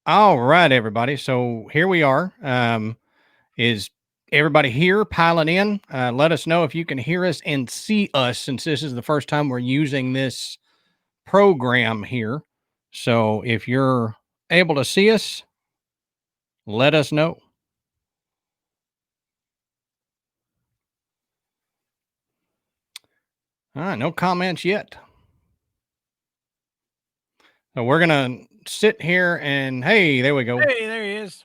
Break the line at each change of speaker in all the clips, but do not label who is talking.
All right, everybody. So here we are. Is everybody here piling in? Let us know if you can hear us and see us, since this is the first time we're using this program here. So if you're able to see us, let us know. All right, no comments yet. So we're gonna sit here and hey, there we go.
Hey, there he is.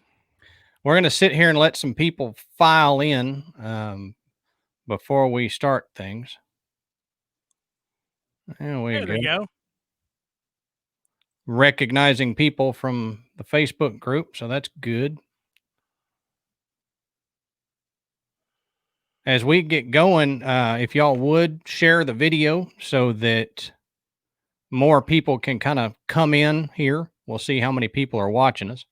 We're gonna sit here and let some people file in before we start things. There we go. Recognizing people from the Facebook group, so that's good. As we get going, if y'all would share the video so that more people can kind of come in here. We'll see how many people are watching us.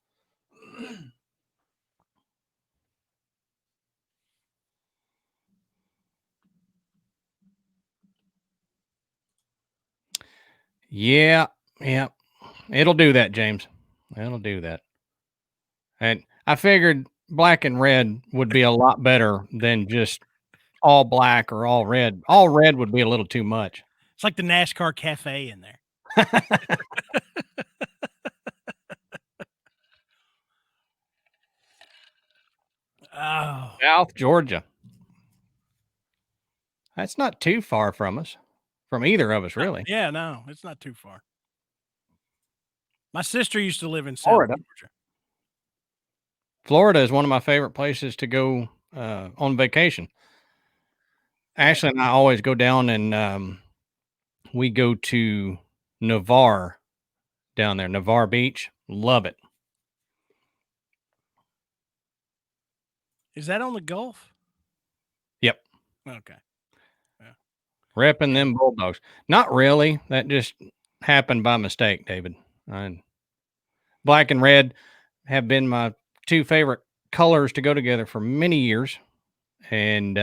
Yeah. It'll do that, James. It'll do that. And I figured black and red would be a lot better than just all black or all red. All red would be a little too much.
It's like the NASCAR cafe in there. Oh.
South Georgia. That's not too far from us, from either of us, really.
Yeah, no, it's not too far. My sister used to live in South
Florida.
Georgia.
Florida is one of my favorite places to go on vacation. Ashley and I always go down and we go to Navarre down there, Navarre Beach. Love it.
Is that on the Gulf?
Yep.
Okay. Yeah.
Repping them Bulldogs. Not really. That just happened by mistake, David. Black and red have been my two favorite colors to go together for many years. And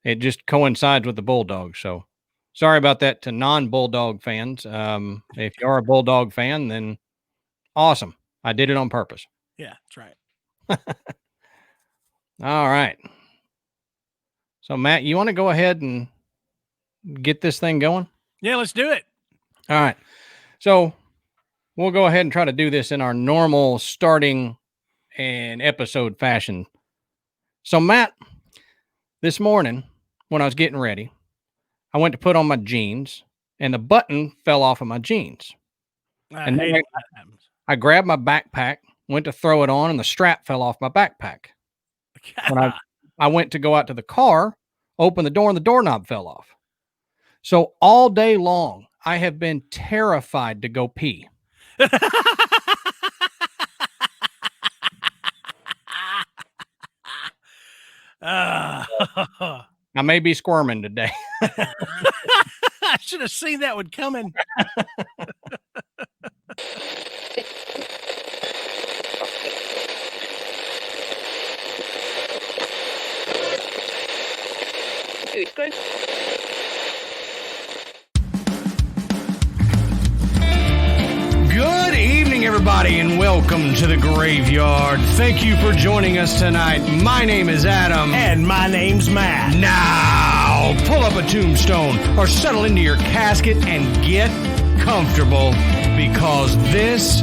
it just coincides with the Bulldogs. So sorry about that to non-Bulldog fans. If you are a Bulldog fan, then awesome. I did it on purpose.
Yeah, that's right.
All right. So, Matt, you want to go ahead and get this thing going?
Yeah, let's do it.
All right. So we'll go ahead and try to do this in our normal starting and episode fashion. So, Matt, this morning when I was getting ready, I went to put on my jeans and the button fell off of my jeans.
And then
I grabbed my backpack, went to throw it on, and the strap fell off my backpack. When I went to go out to the car, opened the door, and the doorknob fell off. So all day long, I have been terrified to go pee. I may be squirming today.
I should have seen that one coming.
Good.
Good evening, everybody, and welcome to the graveyard. Thank you for joining us tonight. My name is Adam.
And my name's Matt.
Now, pull up a tombstone or settle into your casket and get comfortable, because this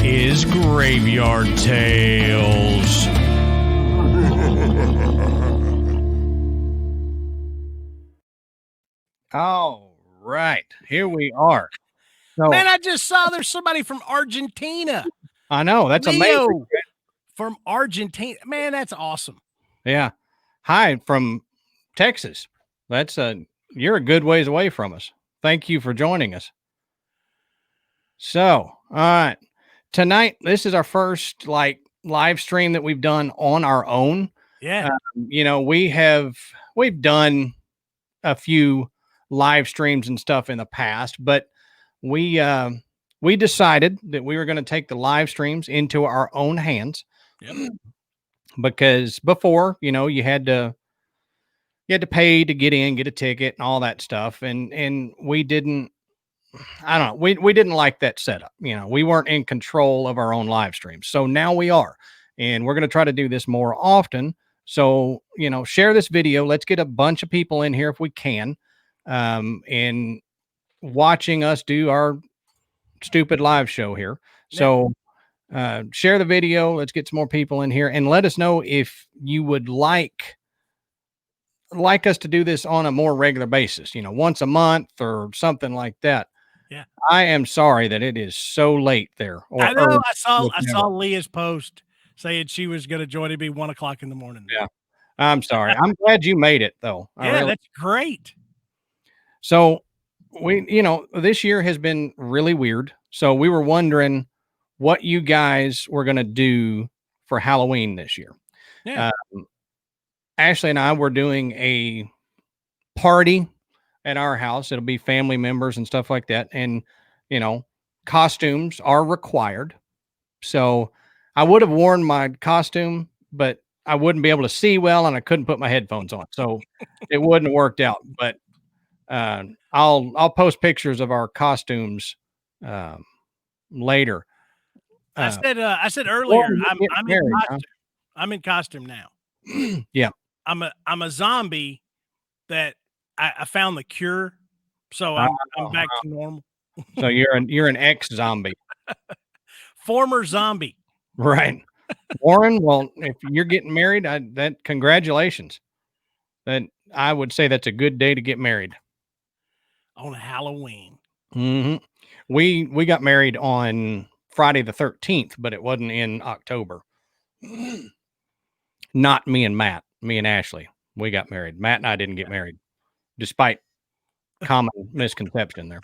is Graveyard Tales. All right, here we are.
So, man, I just saw there's somebody from Argentina.
I know, that's amazing.
From Argentina. Man, that's awesome.
Yeah. Hi from Texas. That's you're a good ways away from us. Thank you for joining us. So, all right. Tonight, this is our first live stream that we've done on our own.
Yeah.
We've done a few live streams and stuff in the past, but we decided that we were going to take the live streams into our own hands.
Yep.
Because before, you had to pay to get in, get a ticket and all that stuff. And we didn't I don't know. We didn't like that setup. We weren't in control of our own live streams. So now we are. And we're going to try to do this more often. So, share this video. Let's get a bunch of people in here if we can. And watching us do our stupid live show here. So share the video. Let's get some more people in here and let us know if you would like us to do this on a more regular basis, once a month or something like that.
Yeah.
I am sorry that it is so late there.
I know. I saw Leah's post saying she was going to join it be 1 o'clock in the morning.
Yeah. I'm sorry. I'm glad you made it though.
That's great.
So this year has been really weird. So we were wondering what you guys were going to do for Halloween this year.
Yeah.
Ashley and I were doing a party at our house. It'll be family members and stuff like that. And, costumes are required. So I would have worn my costume, but I wouldn't be able to see well and I couldn't put my headphones on. So it wouldn't have worked out. But I'll post pictures of our costumes later.
I said earlier, I'm in costume. I'm in costume now.
Yeah.
I'm a zombie that I found the cure. So I'm back to normal.
So you're an ex-zombie.
Former zombie.
Right. Warren, well, if you're getting married, congratulations. I would say that's a good day to get married.
On Halloween.
Mm-hmm. We got married on Friday the 13th, but it wasn't in October. Not me and Matt, me and Ashley. We got married. Matt and I didn't get married, despite common misconception there.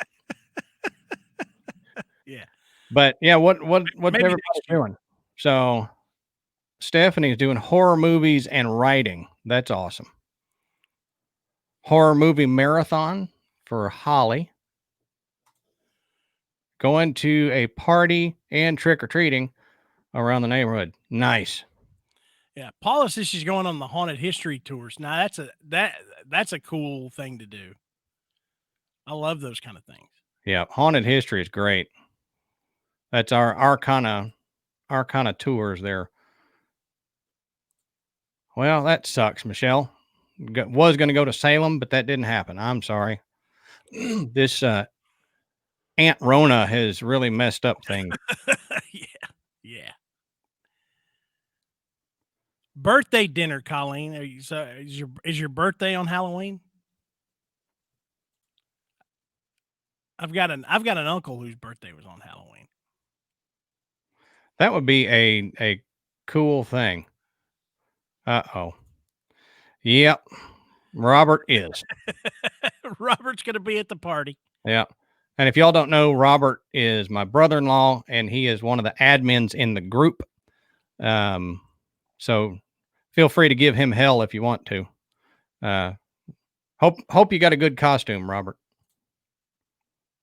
Yeah.
But yeah, what's everybody doing? So Stephanie's doing horror movies and writing. That's awesome. Horror movie marathon for Holly. Going to a party and trick-or-treating around the neighborhood. Nice.
Yeah. Paula says she's going on the haunted history tours. Now that's a cool thing to do. I love those kind of things.
Yeah. Haunted history is great. That's our kind of tours there. Well, that sucks, Michelle. Was going to go to Salem, but that didn't happen. I'm sorry. This Aunt Rona has really messed up things.
Yeah. Birthday dinner, Colleen. Is your birthday on Halloween? I've got an uncle whose birthday was on Halloween.
That would be a cool thing. Uh-oh. Yep. Robert is.
Robert's going to be at the party.
Yeah. And if y'all don't know, Robert is my brother-in-law, and he is one of the admins in the group. So feel free to give him hell if you want to. Hope you got a good costume, Robert.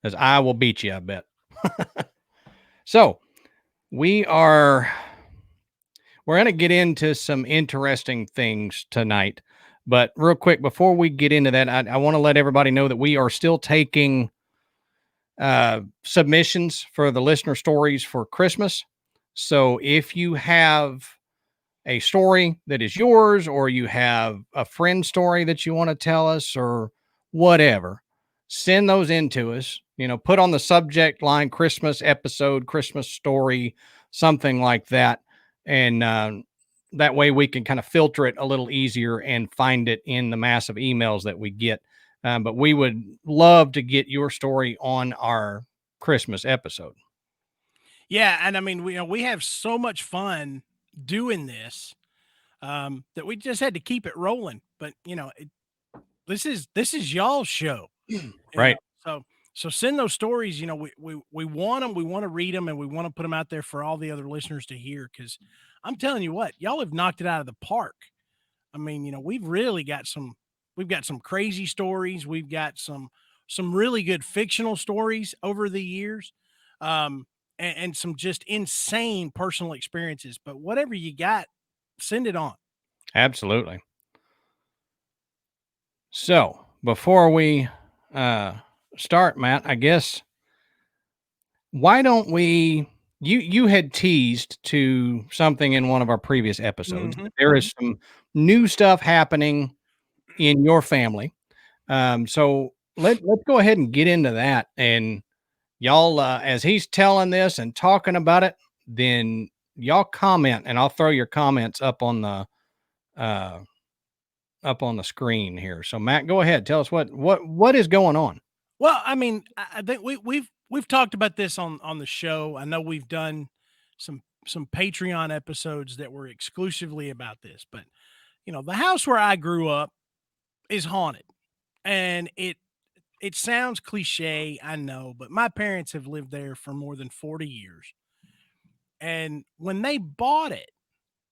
As I will beat you, I bet. So we're going to get into some interesting things tonight. But real quick, before we get into that, I want to let everybody know that we are still taking submissions for the listener stories for Christmas. So if you have a story that is yours, or you have a friend story that you want to tell us, or whatever, send those in to us. Put on the subject line Christmas episode, Christmas story, something like that. And that way we can kind of filter it a little easier and find it in the massive emails that we get. But we would love to get your story on our Christmas episode.
Yeah. And I mean, we have so much fun doing this that we just had to keep it rolling. But, this is y'all's show.
Right.
So send those stories. We want them. We want to read them, and we want to put them out there for all the other listeners to hear. Because I'm telling you what, y'all have knocked it out of the park. I mean, we've got some crazy stories. We've got some really good fictional stories over the years, and some just insane personal experiences. But whatever you got, send it on.
Absolutely. So before we start, Matt, I guess why don't we you had teased to something in one of our previous episodes
Mhm,
that there is some new stuff happening in your family. So let's go ahead and get into that. And y'all, as he's telling this and talking about it, then y'all comment, and I'll throw your comments uh, up on the screen here. So Matt, go ahead. Tell us what is going on.
well, I mean, I think we've talked about this on the show. I know we've done some Patreon episodes that were exclusively about this, but the house where I grew up is haunted, and it sounds cliche, I know, but my parents have lived there for more than 40 years. And when they bought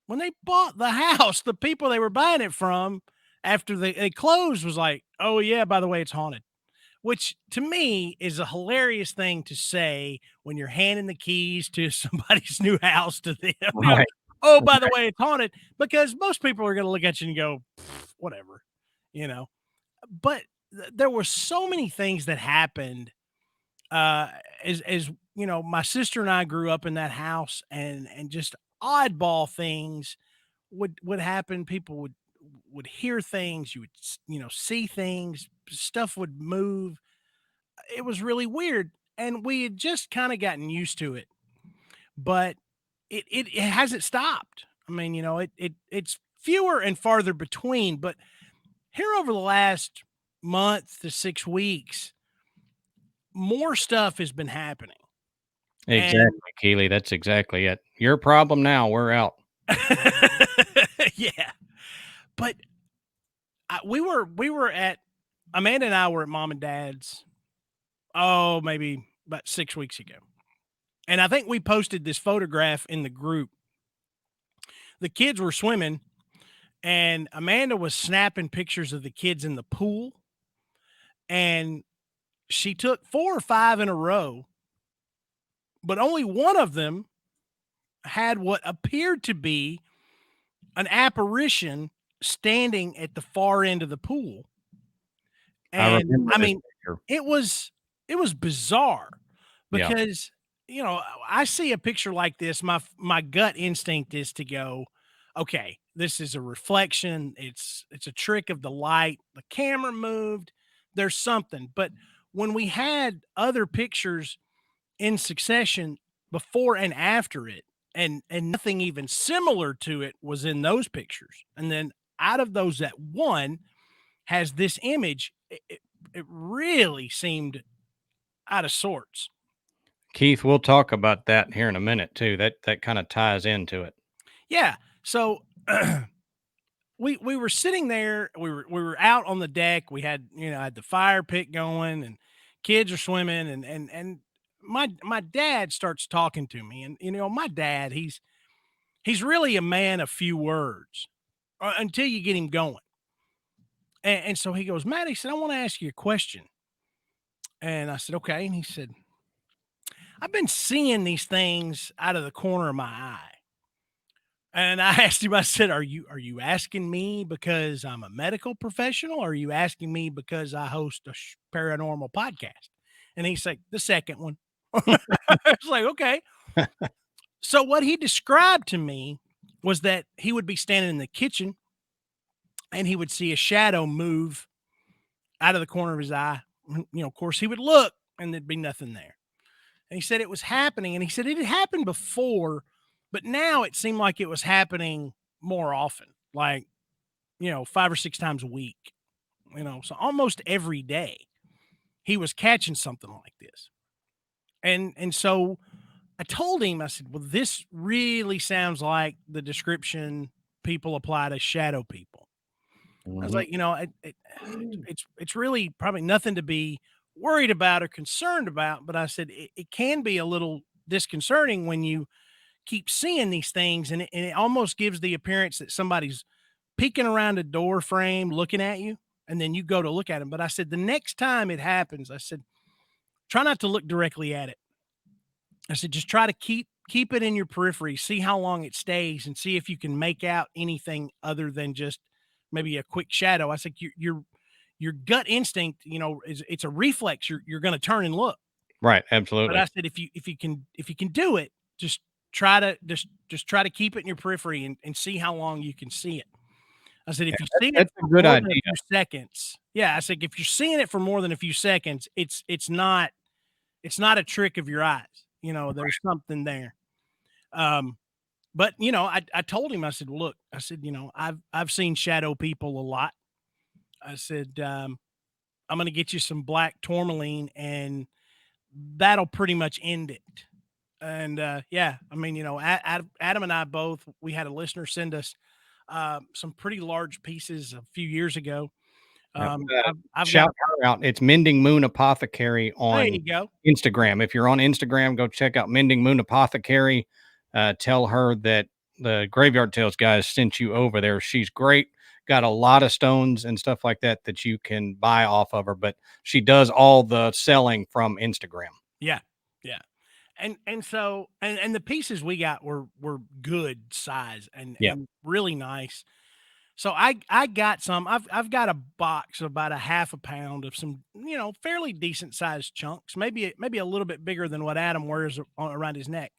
the house, the people they were buying it from after they closed was like, "Oh yeah, by the way, it's haunted." Which to me is a hilarious thing to say when you're handing the keys to somebody's new house to them.
Right.
Oh, by the way, it's haunted, because most people are going to look at you and go, whatever, you know. But there were so many things that happened uh as my sister and I grew up in that house, and just oddball things would happen. People would hear things, you would see things, stuff would move. It was really weird, and we had just kind of gotten used to it, but it hasn't stopped. I mean, it's fewer and farther between, but here over the last month to 6 weeks, more stuff has been happening. And
Exactly, Keely. That's exactly it. Your problem now. We're out.
yeah, but we were at Amanda and I were at mom and dad's, oh, maybe about 6 weeks ago. And I think we posted this photograph in the group. The kids were swimming, and Amanda was snapping pictures of the kids in the pool. And she took 4 or 5 in a row, but only one of them had what appeared to be an apparition standing at the far end of the pool.
I
And
remember
I
this
mean,
picture.
it was it was bizarre
Yeah.
because I see a picture like this, my gut instinct is to go, okay, this is a reflection, it's a trick of the light, the camera moved, there's something. But when we had other pictures in succession before and after it, and nothing even similar to it was in those pictures, and then out of those, that one has this image, it really seemed out of sorts.
Keith, we'll talk about that here in a minute too. That kind of ties into it.
Yeah. So we were sitting there, we were out on the deck. We had, had the fire pit going, and kids are swimming, and my dad starts talking to me. And my dad, he's really a man of few words, until you get him going. And so he goes, "Matt," he said, "I want to ask you a question." And I said, "Okay." And he said, "I've been seeing these things out of the corner of my eye." And I asked him, I said, "Are you asking me because I'm a medical professional, or are you asking me because I host a paranormal podcast?" And he's like, "The second one." It's like, okay. So what he described to me was that he would be standing in the kitchen, and he would see a shadow move out of the corner of his eye. Of course, he would look, and there'd be nothing there. And he said it was happening, and he said it had happened before, but now it seemed like it was happening more often, like 5 or 6 times a week. So almost every day he was catching something like this. And so I told him, I said, "Well, this really sounds like the description people apply to shadow people." I was
Mhm.
like, it's really probably nothing to be worried about or concerned about, but I said it can be a little disconcerting when you keep seeing these things, and it almost gives the appearance that somebody's peeking around a door frame looking at you, and then you go to look at them. But I said, the next time it happens, I said, try not to look directly at it. I said, just try to keep it in your periphery, see how long it stays, and see if you can make out anything other than just maybe a quick shadow. I said, your gut instinct, is it's a reflex. You're going to turn and look.
Right.
But
Absolutely.
I said, if you can do it, just try to try to keep it in your periphery and see how long you can see it. I said, if you see it
That's a
for
good
more than a
idea.
few seconds, yeah, I said, if you're seeing it for more than a few seconds, it's not a trick of your eyes. You know, there's something there. Um, but I told him, I said, look, I said, I've seen shadow people a lot. I said, I'm gonna get you some black tourmaline and that'll pretty much end it. And yeah, I mean, Adam and I both, we had a listener send us some pretty large pieces a few years ago.
Yep.
I've got
Shout her out. It's Mending Moon Apothecary
there
on
you go.
Instagram. If you're on Instagram, go check out Mending Moon Apothecary. Tell her that the Graveyard Tales guys sent you over there. She's great. Got a lot of stones and stuff like that that you can buy off of her, but she does all the selling from Instagram.
Yeah, yeah. And the pieces we got were good size
Yeah.
and really nice. So I got some. I've got a box of about a half a pound of some fairly decent sized chunks, maybe a little bit bigger than what Adam wears around his neck.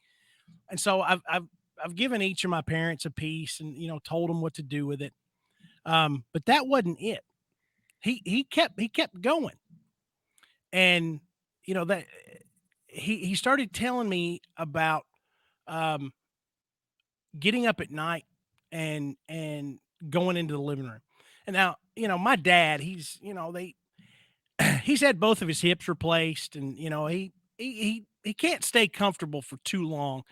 And so I've given each of my parents a piece and told them what to do with it. But that wasn't it. He kept going, and that he started telling me about um, getting up at night and going into the living room. And now, my dad, he's had both of his hips replaced, and he can't stay comfortable for too long.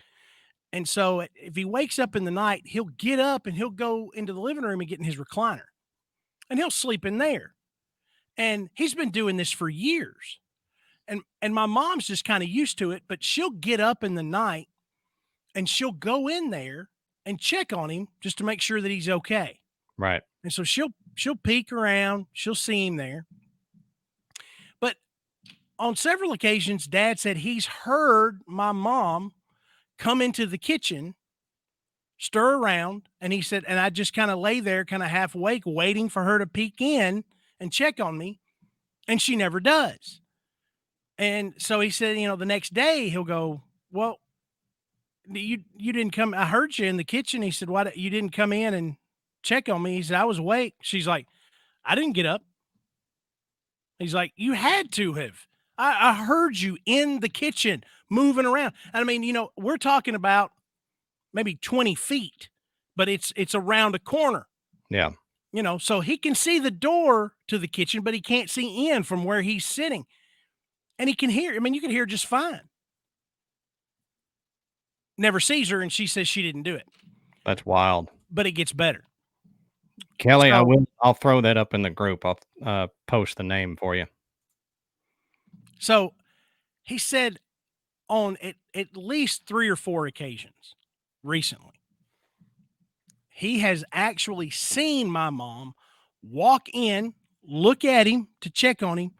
And so if he wakes up in the night, he'll get up and he'll go into the living room and get in his recliner, and he'll sleep in there. And he's been doing this for years. And my mom's just kind of used to it, but she'll get up in the night and she'll go in there and check on him just to make sure that he's okay.
Right.
And so she'll peek around, she'll see him there. But on several occasions, Dad said he's heard my mom come into the kitchen, stir around, and he said, and I just kind of lay there, kind of half awake, waiting for her to peek in and check on me, and she never does. And so he said, the next day he'll go, well, you didn't come. I heard you in the kitchen. He said, why you didn't come in and check on me? He said, I was awake. She's like, I didn't get up. He's like, you had to have. I heard you in the kitchen moving around. I mean, we're talking about maybe 20 feet, but it's around a corner.
Yeah.
So he can see the door to the kitchen, but he can't see in from where he's sitting. And he can hear. I mean, you can hear just fine. Never sees her, and she says she didn't do it.
That's wild.
But it gets better.
Kelly,
So
I'll throw that up in the group. I'll post the name for you.
So he said on at least 3 or 4 occasions recently, he has actually seen my mom walk in, look at him to check on him,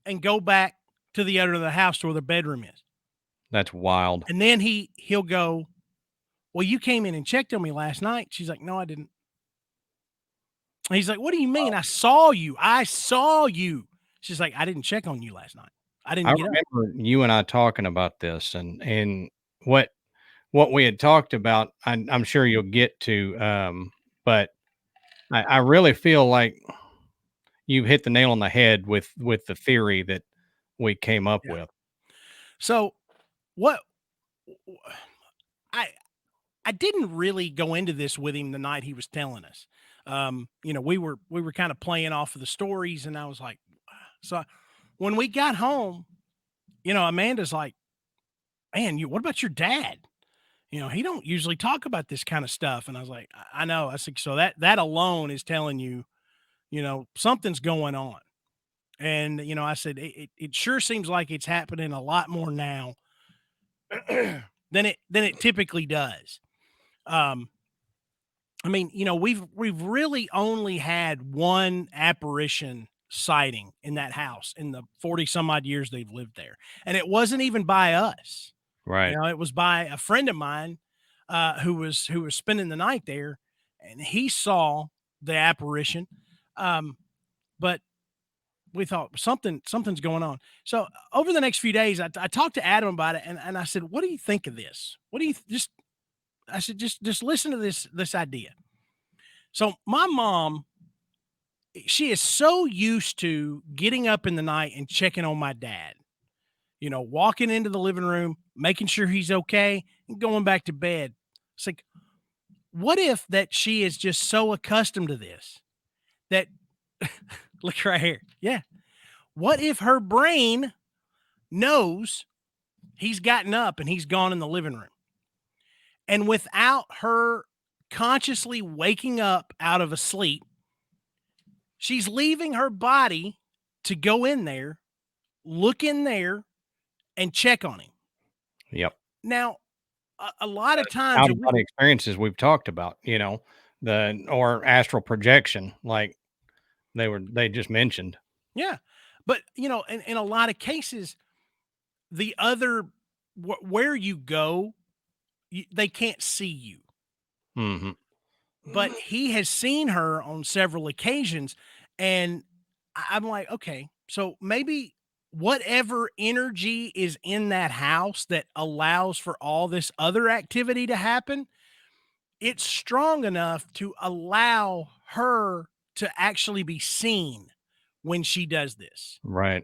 and go back to the other end of the house to where the bedroom is.
That's wild.
And then he'll go, well, you came in and checked on me last night. She's like, no, I didn't. And he's like, what do you mean? I saw you. I saw you. She's like, I didn't check on you last night. I
I
didn't get up.
remember you and I talking about this and what we had talked about. I'm sure you'll get to, but I really feel like you hit the nail on the head with the theory that we came up
Yeah.
with.
So what I I didn't really go into this with him the night he was telling us. We were kind of playing off of the stories, and I was like, so when we got home, Amanda's like, man, what about your dad? He don't usually talk about this kind of stuff. And I was like, I know. I said, so that alone is telling you, something's going on. And, I said, it sure seems like it's happening a lot more now than it typically does. I mean, we've really only had one apparition sighting in that house in the 40 some odd years they've lived there. And it wasn't even by us.
Right.
It was by a friend of mine who was spending the night there, and he saw the apparition. But we thought something's going on. So over the next few days, I talked to Adam about it, and I said, "What do you think of this? What do you just?" I said, "Just listen to this idea." So my mom, she is so used to getting up in the night and checking on my dad. Walking into the living room, making sure he's okay, and going back to bed. It's like, what if that she is just so accustomed to this that look right here. Yeah. What if her brain knows he's gotten up and he's gone in the living room? And without her consciously waking up out of a sleep, she's leaving her body to go in there, look in there, and check on him.
Yep.
Now, a lot of times,
Out of body experiences we've talked about, or astral projection, like they just mentioned.
yeah, but in a lot of cases, the other where you go, they can't see you.
Hmm.
But he has seen her on several occasions, and I'm like, okay, so maybe whatever energy is in that house that allows for all this other activity to happen, it's strong enough to allow her to actually be seen when she does this.
Right.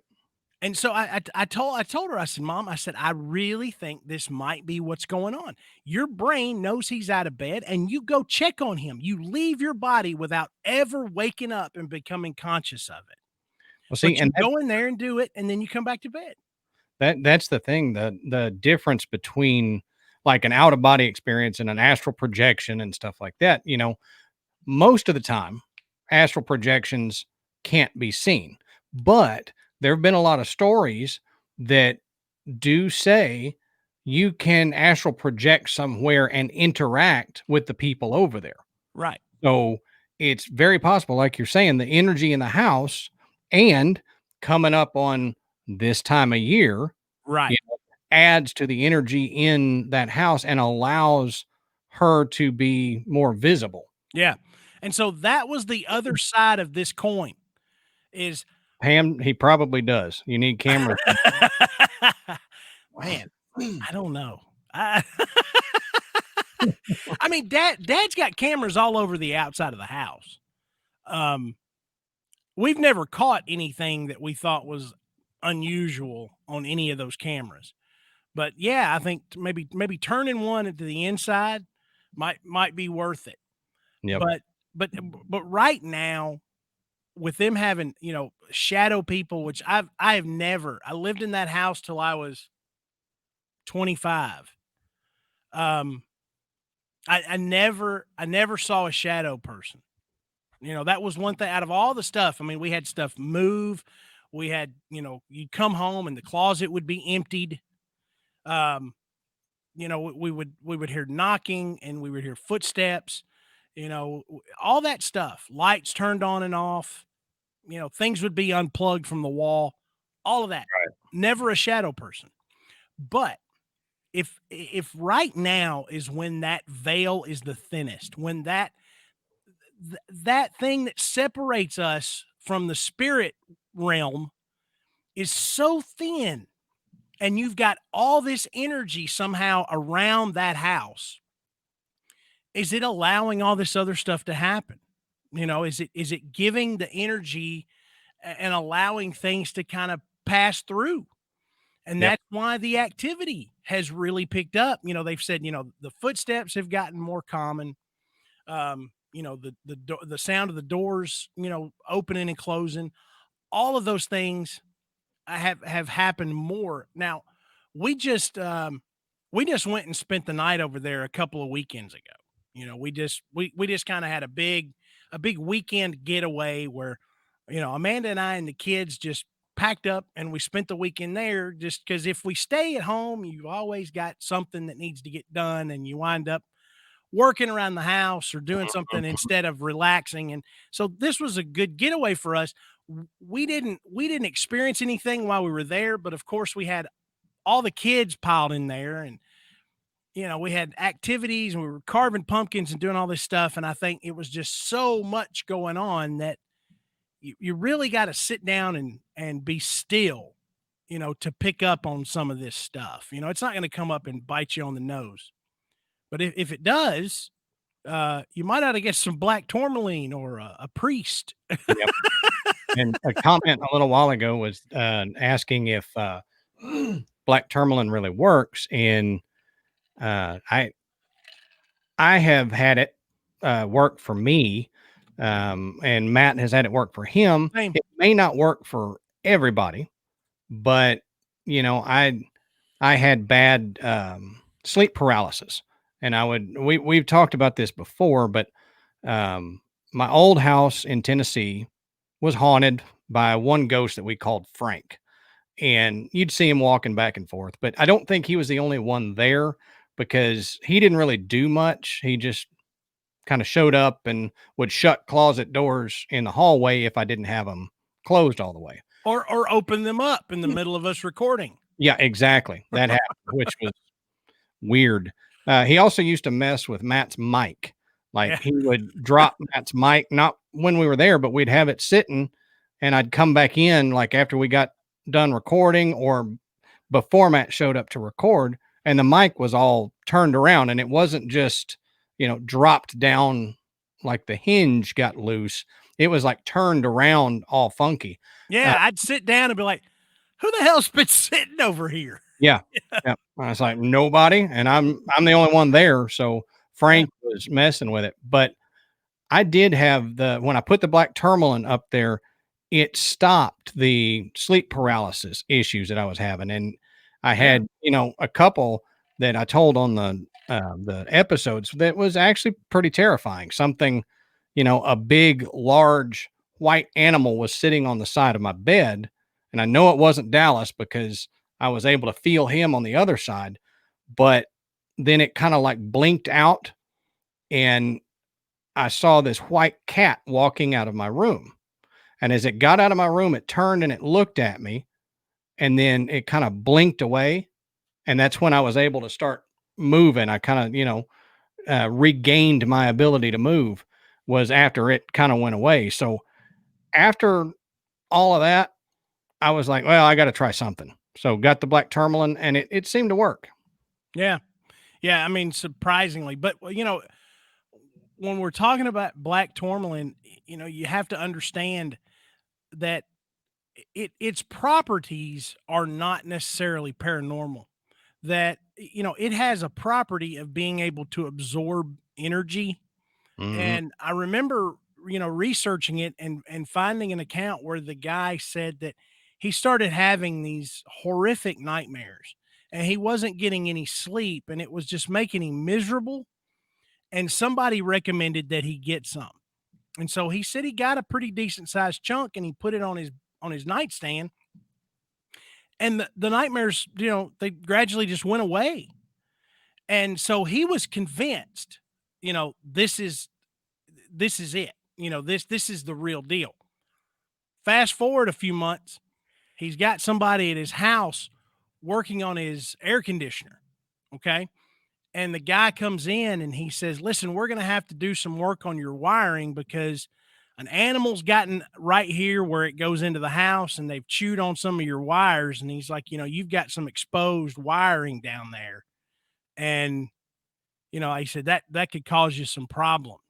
And so I told her, I said, "Mom," I said, "I really think this might be what's going on. Your brain knows he's out of bed and you go check on him. You leave your body without ever waking up and becoming conscious of it.
Well, see,
But you
and
go in there and do it, and then you come back to bed."
that's the thing. The difference between like an out of body experience and an astral projection and stuff like that, most of the time, astral projections can't be seen. But there have been a lot of stories that do say you can astral project somewhere and interact with the people over there.
Right.
So it's very possible, like you're saying, the energy in the house and coming up on this time of year,
Right.
adds to the energy in that house and allows her to be more visible.
Yeah. And so that was the other side of this coin is
Pam, he probably does. You need cameras.
man, I don't know. I I mean, dad's got cameras all over the outside of the house. Um, we've never caught anything that we thought was unusual on any of those cameras. But yeah, I think maybe turning one into the inside might be worth it.
Yep.
But but but right now, with them having, shadow people, which I lived in that house till I was 25. Um, I never saw a shadow person. That was one thing out of all the stuff. I mean, we had stuff move. We had, you'd come home and the closet would be emptied. Um, we would hear knocking and we would hear footsteps, all that stuff, lights turned on and off, things would be unplugged from the wall, all of that. Never a shadow person. But if right now is when that veil is the thinnest, when that thing that separates us from the spirit realm is so thin, and you've got all this energy somehow around that house, is it allowing all this other stuff to happen? Is it giving the energy and allowing things to kind of pass through? And
Yep.
that's why the activity has really picked up. They've said, the footsteps have gotten more common. The sound of the doors, opening and closing, all of those things have happened more. Now, we just went and spent the night over there a couple of weekends ago. We just kind of had a big weekend getaway where, Amanda and I and the kids just packed up and we spent the weekend there, just because if we stay at home, you always got something that needs to get done and you wind up working around the house or doing something instead of relaxing. And so this was a good getaway for us. We didn't experience anything while we were there, but of course we had all the kids piled in there, and we had activities and we were carving pumpkins and doing all this stuff. And I think it was just so much going on that, you really got to sit down and be still, to pick up on some of this stuff. It's not going to come up and bite you on the nose. But if it does, you might ought to get some black tourmaline or a priest.
Yep. And a comment a little while ago was asking if black tourmaline really works, and I have had it work for me, and Matt has had it work for him.
Same.
It may not work for everybody, but I had bad sleep paralysis, and we've talked about this before, but my old house in Tennessee was haunted by one ghost that we called Frank, and you'd see him walking back and forth. But I don't think he was the only one there because he didn't really do much. He just kind of showed up and would shut closet doors in the hallway if I didn't have them closed all the way.
Or open them up in the middle of us recording.
Yeah, exactly. That happened, which was weird. He also used to mess with Matt's mic. Like
Yeah.
he would drop Matt's mic, not when we were there, but we'd have it sitting and I'd come back in like after we got done recording or before Matt showed up to record, and the mic was all turned around and it wasn't just, dropped down like the hinge got loose. It was like turned around all funky.
Yeah, I'd sit down and be like, "Who the hell's been sitting over here?"
Yeah. Yeah. I was like, nobody. And I'm the only one there. So
Yeah.
Frank was messing with it. But I did have when I put the black tourmaline up there, it stopped the sleep paralysis issues that I was having. And I
Yeah.
had, a couple that I told on the episodes that was actually pretty terrifying. Something, a big, large white animal was sitting on the side of my bed. And I know it wasn't Dallas because I was able to feel him on the other side, but then it kind of like blinked out and I saw this white cat walking out of my room. And as it got out of my room, it turned and it looked at me and then it kind of blinked away. And that's when I was able to start moving. I kind of, regained my ability to move was after it kind of went away. So after all of that, I was like, well, I got to try something. So got the black tourmaline and it seemed to work.
Yeah. Yeah. I mean, surprisingly, but when we're talking about black tourmaline, you have to understand that its properties are not necessarily paranormal. That it has a property of being able to absorb energy.
Hmm.
And I remember, researching it and finding an account where the guy said that he started having these horrific nightmares and he wasn't getting any sleep and it was just making him miserable. And somebody recommended that he get some. And so he said he got a pretty decent sized chunk and he put it on his nightstand. And the nightmares, they gradually just went away. And so he was convinced, this is it. This is the real deal. Fast forward a few months, he's got somebody at his house working on his air conditioner. Okay. And the guy comes in and he says, "Listen, we're going to have to do some work on your wiring because an animal's gotten right here where it goes into the house and they've chewed on some of your wires." And he's like, "You've got some exposed wiring down there." And, he said that could cause you some problems.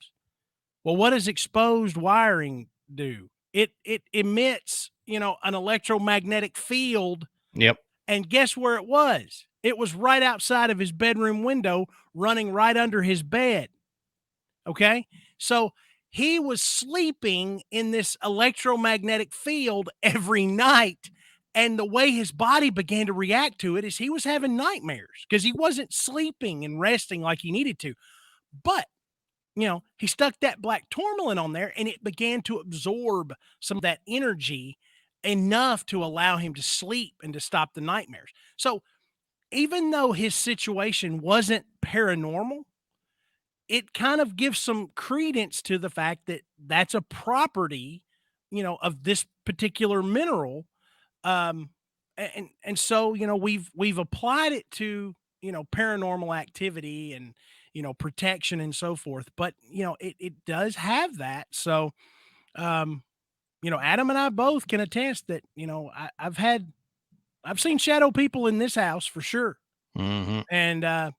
Well, what does exposed wiring do? It emits, an electromagnetic field.
Yep.
And guess where it was? It was right outside of his bedroom window, running right under his bed. Okay. So he was sleeping in this electromagnetic field every night. And the way his body began to react to it is he was having nightmares because he wasn't sleeping and resting like he needed to. But, he stuck that black tourmaline on there and it began to absorb some of that energy enough to allow him to sleep and to stop the nightmares. So even though his situation wasn't paranormal, it kind of gives some credence to the fact that that's a property, of this particular mineral. Um, and so, we've applied it to, paranormal activity and, protection and so forth. But, it does have that. So, um, Adam and I both can attest that, I've seen shadow people in this house for sure.
Hmm.
And I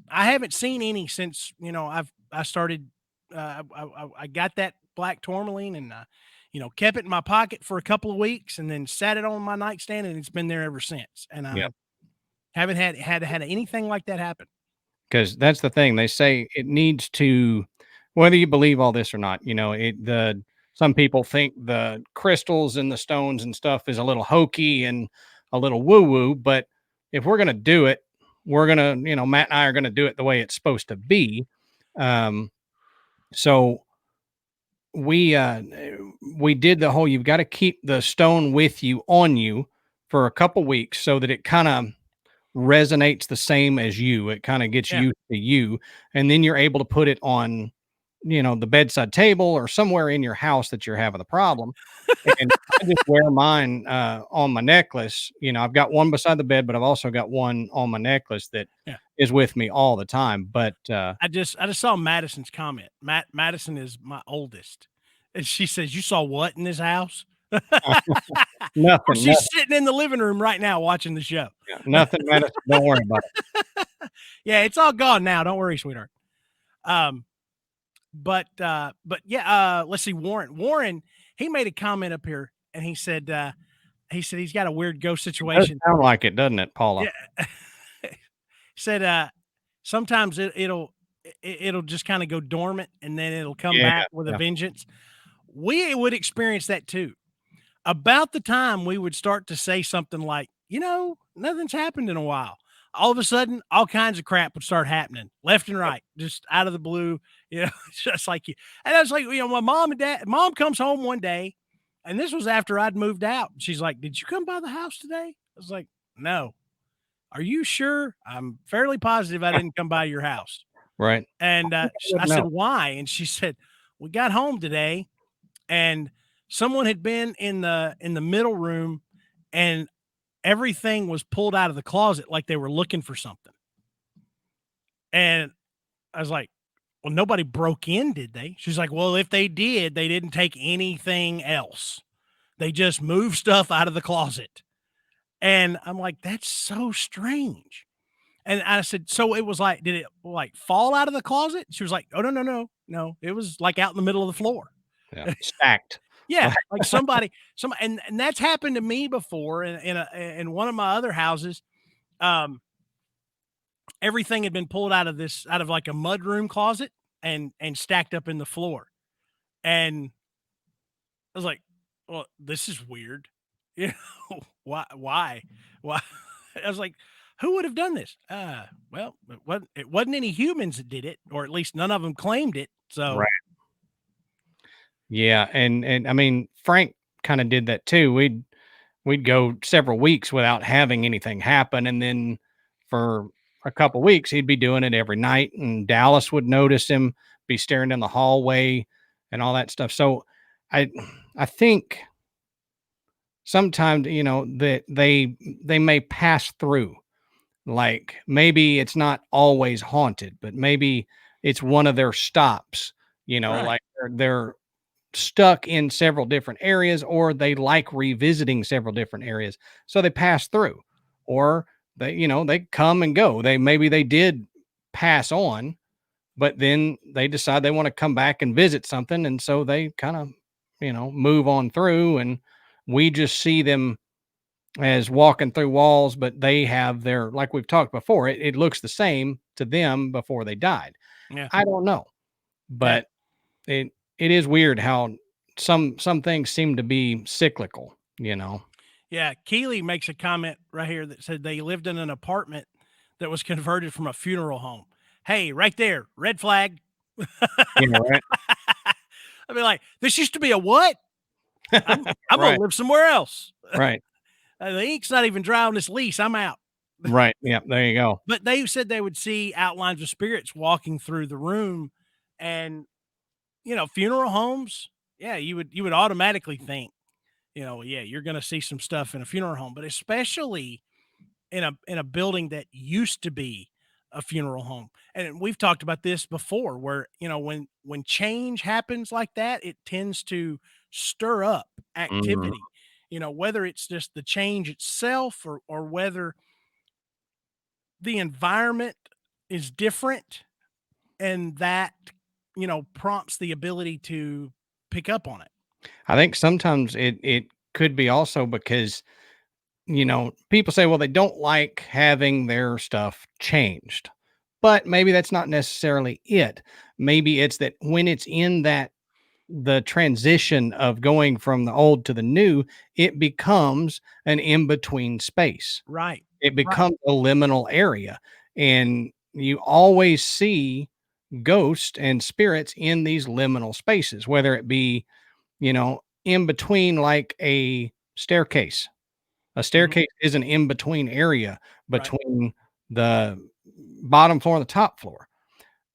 haven't seen any since, I started, I got that black tourmaline and, kept it in my pocket for a couple of weeks and then sat it on my nightstand and it's been there ever since. And
Yeah.
I haven't had anything like that happen.
Because that's the thing. They say it needs to, whether you believe all this or not, some people think the crystals and the stones and stuff is a little hokey and a little woo woo, but if we're gonna do it, we're gonna, Matt and I are gonna do it the way it's supposed to be. Um, so we did the whole, you've got to keep the stone with you on you for a couple weeks so that it kind of resonates the same as you. It kind of gets
Yeah.
used to you, and then you're able to put it on, the bedside table or somewhere in your house that you're having the problem. And I just wear mine on my necklace. I've got one beside the bed, but I've also got one on my necklace that
Yeah.
is with me all the time. But
I just saw Madison's comment. Madison is my oldest. And she says, "You saw what in this house?" Or
nothing,
she's
nothing,
sitting in the living room right now watching the show.
nothing, Madison. Don't worry about it.
Yeah, it's all gone now. Don't worry, sweetheart. Um, but yeah, let's see. Warren, he made a comment up here and he said he's got a weird ghost
It does
situation.
sound like it, doesn't it, Paula?
Yeah. Said sometimes it'll just kind of go dormant and then it'll come
Yeah,
back with a
yeah,
vengeance. We would experience that too. About the time we would start to say something like, nothing's happened in a while. All of a sudden, all kinds of crap would start happening left and right, just out of the blue, just like you. And I was like, my mom comes home one day, and this was after I'd moved out. She's like, "Did you come by the house today?" I was like, "No." "Are you sure?" "I'm fairly positive I didn't come by your house."
right.
And
I
I
wouldn't
said,
know.
"Why?" And she said, "We got home today and someone had been in the middle room and everything was pulled out of the closet like they were looking for something." And I was like, "Well, nobody broke in, did they?" She's like, "Well, if they did, they didn't take anything else. They just moved stuff out of the closet." And I'm like, "That's so strange." And I said, "So it was like, did it like fall out of the closet?" She was like, "Oh, no, no, no, no. It was like out in the middle of the floor."
Yeah, stacked.
Yeah, like and that's happened to me before in one of my other houses. Um, Everything had been pulled out of like a mudroom closet and stacked up in the floor. And I was like, "Well, this is weird." You why? Why? I was like, "Who would have done this?" Well, it wasn't any humans that did it, or at least none of them claimed it. So,
Right. Yeah, and I mean, Frank kinda did that too. We'd go several weeks without having anything happen, and then for a couple weeks, he'd be doing it every night, and Dallas would notice him, be staring in the hallway and all that stuff. So, I I think sometimes, that they may pass through. Like, maybe it's not always haunted, but maybe it's one of their stops,
right.
like they're stuck in several different areas, or they like revisiting several different areas. So they pass through, or they come and go. Maybe they did pass on, but then they decide they want to come back and visit something. And so they kind of, move on through, and we just see them as walking through walls, but they have like we've talked before, it looks the same to them before they died.
Yeah.
I don't know,
Yeah.
but it is weird how some things seem to be cyclical.
Yeah. Keeley makes a comment right here that said they lived in an apartment that was converted from a funeral home. Hey, right there, red flag.
Yeah, right.
I'd be like, "This used to be a what? I'm gonna
Right,
live somewhere else.
right,
The ink's not even dry on this lease. I'm out."
right. Yeah, there you go.
But they said they would see outlines of spirits walking through the room, and funeral homes. Yeah, you would automatically think, yeah, you're going to see some stuff in a funeral home, but especially in a building that used to be a funeral home. And we've talked about this before where, when change happens like that, it tends to stir up
Mhm.
activity. Whether it's just the change itself or whether the environment is different and that, prompts the ability to pick up on it.
I think sometimes it could be also because, people say, well, they don't like having their stuff changed. But maybe that's not necessarily it. Maybe it's that when it's in the transition of going from the old to the new, it becomes an in between space.
Right.
It
Right.
becomes a liminal area. And you always see ghosts and spirits in these liminal spaces, whether it be, in between like a staircase. A
Mhm.
staircase is an in between area
Right.
between the bottom floor and the top floor.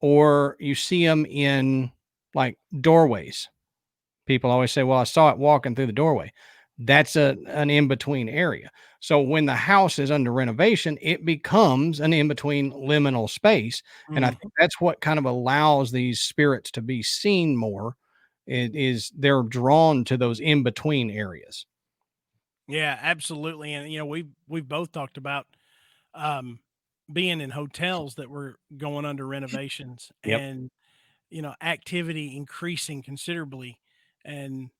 Or you see them in like doorways. People always say, "Well, I saw it walking through the doorway." That's an in between area. So when the house is under renovation, it becomes an in between liminal space, and I
Mhm.
think that's what kind of allows these spirits to be seen more. It is they're drawn to those in between areas.
Yeah, absolutely. And we've both talked about um being in hotels that were going under renovations
Yep.
and activity increasing considerably. And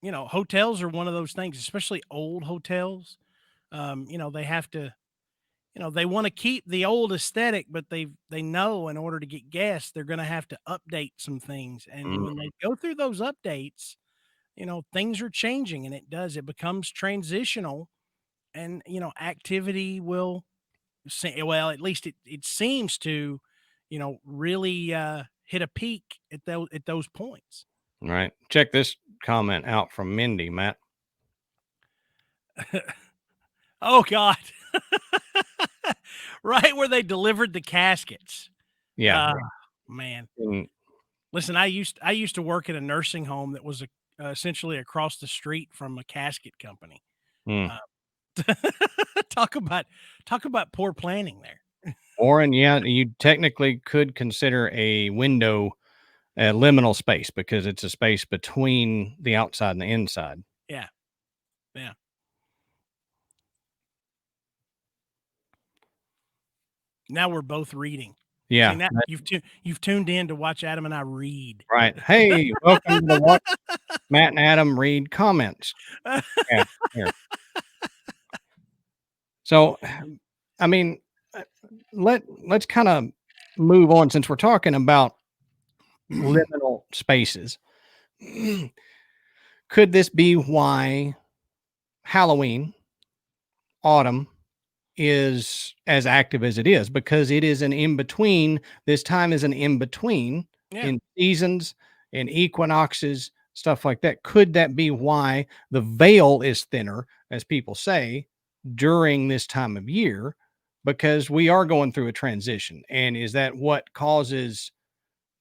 hotels are one of those things, especially old hotels. They have to, they want to keep the old aesthetic, but they know in order to get guests, they're going to have to update some things. And when
Mhm.
they go through those updates, things are changing, and it becomes transitional, and activity will say, well, at least it seems to, really hit a peak at those points.
Right. Check this comment out from Mindy, Matt.
Oh God. Right where they delivered the caskets.
Yeah.
Ah, man.
Mm,
Listen, I used to work at a nursing home that was essentially across the street from a casket company.
mm.
Uh, talk about talk about poor planning there.
Or and yeah, you technically could consider a window a liminal space because it's a space between the outside and the inside.
Yeah, yeah. Now we're both reading. See,
Yeah,
now you've tuned in to watch Adam and I read.
right. Hey, welcome to the Watch Matt and Adam Read Comments cast here. So, I mean, uh, let's kind of move on since we're talking about liminal spaces. Could this be why Halloween, autumn, is as active as it is because it is an in between. This time is an in between
Yeah.
in seasons and equinoxes, stuff like that. Could that be why the veil is thinner, as people say, during this time of year? Because we are going through a transition. And is that what causes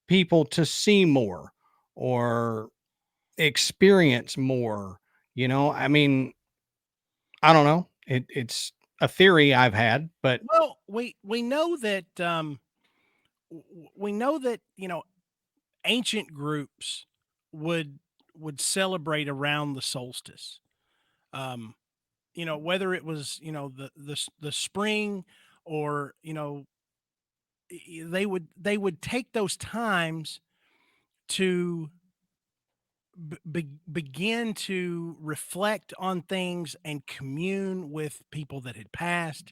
people to see more or experience more? I mean, I don't know. It's a theory I've had, but
Well, we know that we know that ancient groups would celebrate around the solstice. Um, whether it was the spring, or they would take those times to begin to reflect on things and commune with people that had passed.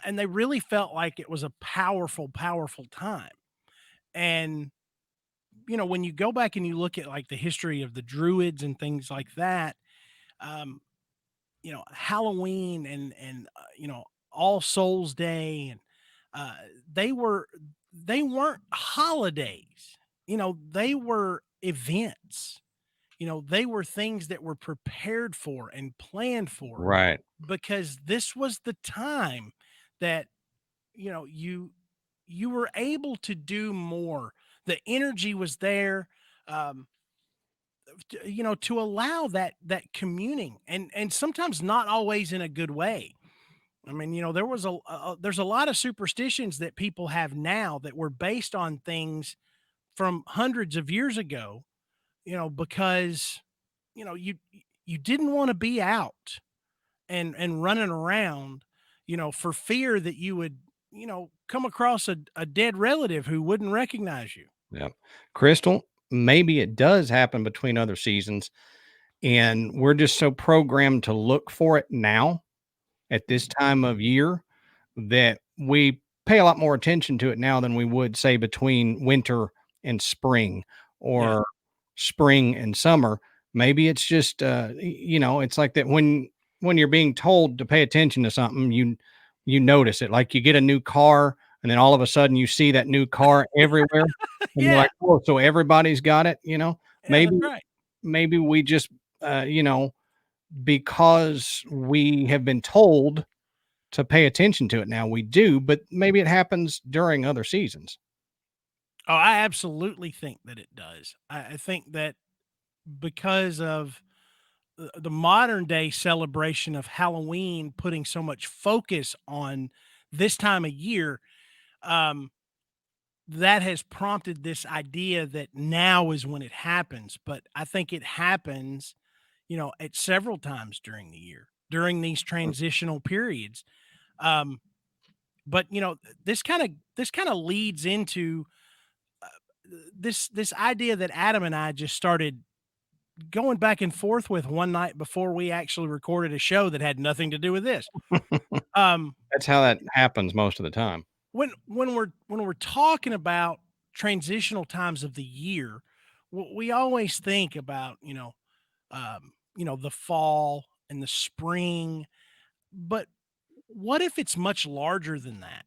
And they really felt like it was a powerful, powerful time. And when you go back and you look at like the history of the Druids and things like that, um, Halloween and All Souls Day, and uh, they were they weren't holidays. They were events. They were things that were prepared for and planned for,
right.
because this was the time that you were able to do more. The energy was there. Um, to allow that communing, and sometimes not always in a good way. I mean, there was there's a lot of superstitions that people have now that were based on things from hundreds of years ago, because, you didn't want to be out and running around, for fear that you would, come across a dead relative who wouldn't recognize you.
Yeah. Crystal, maybe it does happen between other seasons, and we're just so programmed to look for it now at this time of year that we pay a lot more attention to it now than we would say between winter and spring
Yeah.
or spring and summer. Maybe it's just it's like that when you're being told to pay attention to something, you notice it. Like you get a new car and then all of a sudden you see that new car everywhere and you're
Yeah.
like, "Oh, so everybody's got it?"
Yeah, that's
Maybe
right.
maybe we just because we have been told to pay attention to it now. We do, but maybe it happens during other seasons.
Oh, I absolutely think that it does. I think that because of the modern day celebration of Halloween putting so much focus on this time of year, um, that has prompted this idea that now is when it happens. But I think it happens, at several times during the year, during these transitional periods. Um, but this kind of leads into this idea that Adam and I just started going back and forth with one night before we actually recorded a show that had nothing to do with this. Um,
That's how that happens most of the time.
when we're talking about transitional times of the year, we always think about the fall and the spring, but what if it's much larger than that?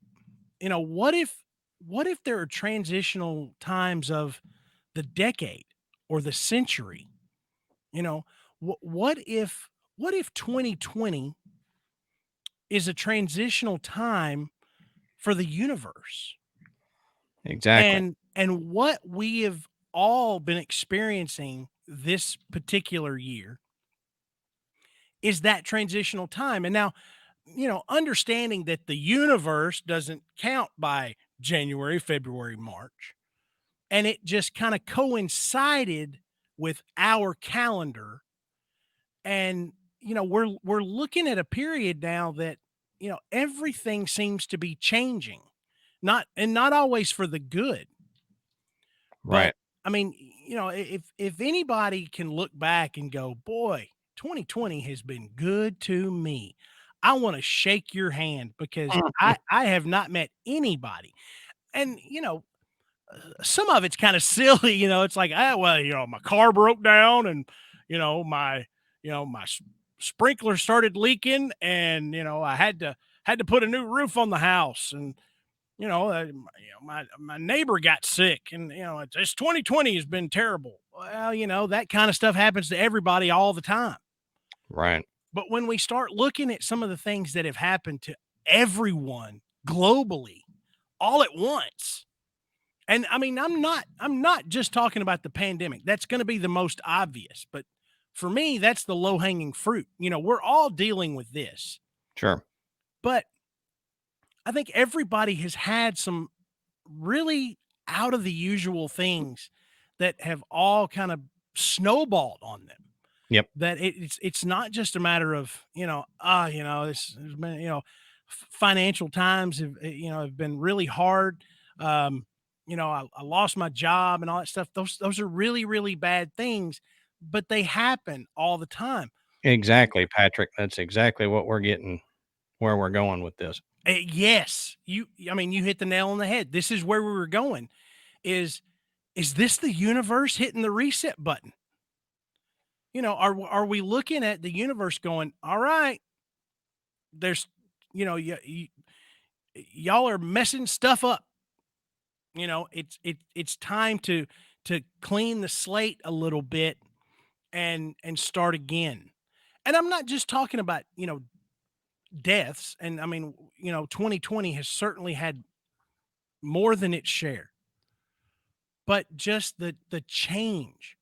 What if there are transitional times of the decade or the century? You know, what if 2020 is a transitional time for the universe?
Exactly.
And what we have all been experiencing this particular year is that transitional time. And now, understanding that the universe doesn't count by January, February, March, and it just kind of coincided with our calendar. And we're looking at a period now that everything seems to be changing, not always for the good. But
Right.
I mean, if anybody can look back and go, boy, 2020 has been good to me, I want to shake your hand because I have not met anybody. And some of it's kind of silly, it's like, ah, well, my car broke down and, my, my sprinkler started leaking and, I had to put a new roof on the house and, my neighbor got sick and, it's 2020 has been terrible. Well, that kind of stuff happens to everybody all the time.
Right.
But when we start looking at some of the things that have happened to everyone globally all at once, and I mean, I'm not just talking about the pandemic. That's going to be the most obvious, but for me, that's the low-hanging fruit. We're all dealing with this.
Sure.
But I think everybody has had some really out of the usual things that have all kind of snowballed on them.
Yep.
That it's not just a matter of, this has been, financial times have been really hard. I lost my job and all that stuff. Those are really, really bad things, but they happen all the time.
Exactly, Patrick. That's exactly what we're getting where we're going with this.
Yes, I mean, you hit the nail on the head. This is where we were going. Is is this the universe hitting the reset button? Are we looking at the universe going, all right, there's, y'all are messing stuff up. It's time to clean the slate a little bit and start again. And I'm not just talking about, deaths. And I mean, 2020 has certainly had more than its share, but just the change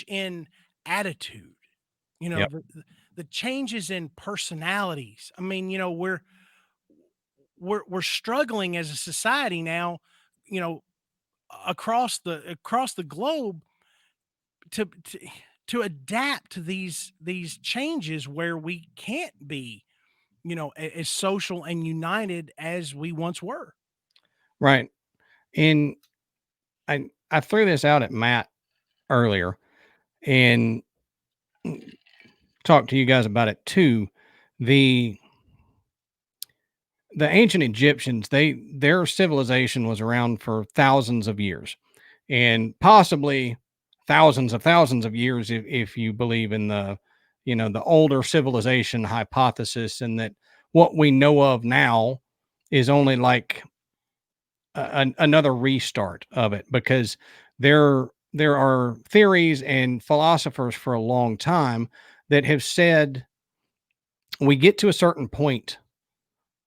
in attitude,
Yep.
the the changes in personalities. I mean, you know, we're struggling as a society now, you know, across the globe to to to adapt to these changes where we can't be, you know, as social and united as we once were.
Right. And I threw this out at Matt earlier and talked to you guys about it too. The the ancient Egyptians, their civilization was around for thousands of years, and possibly thousands of years if you believe in the, you know, the older civilization hypothesis, and that what we know of now is only like another restart of it, because there are theories and philosophers for a long time that have said we get to a certain point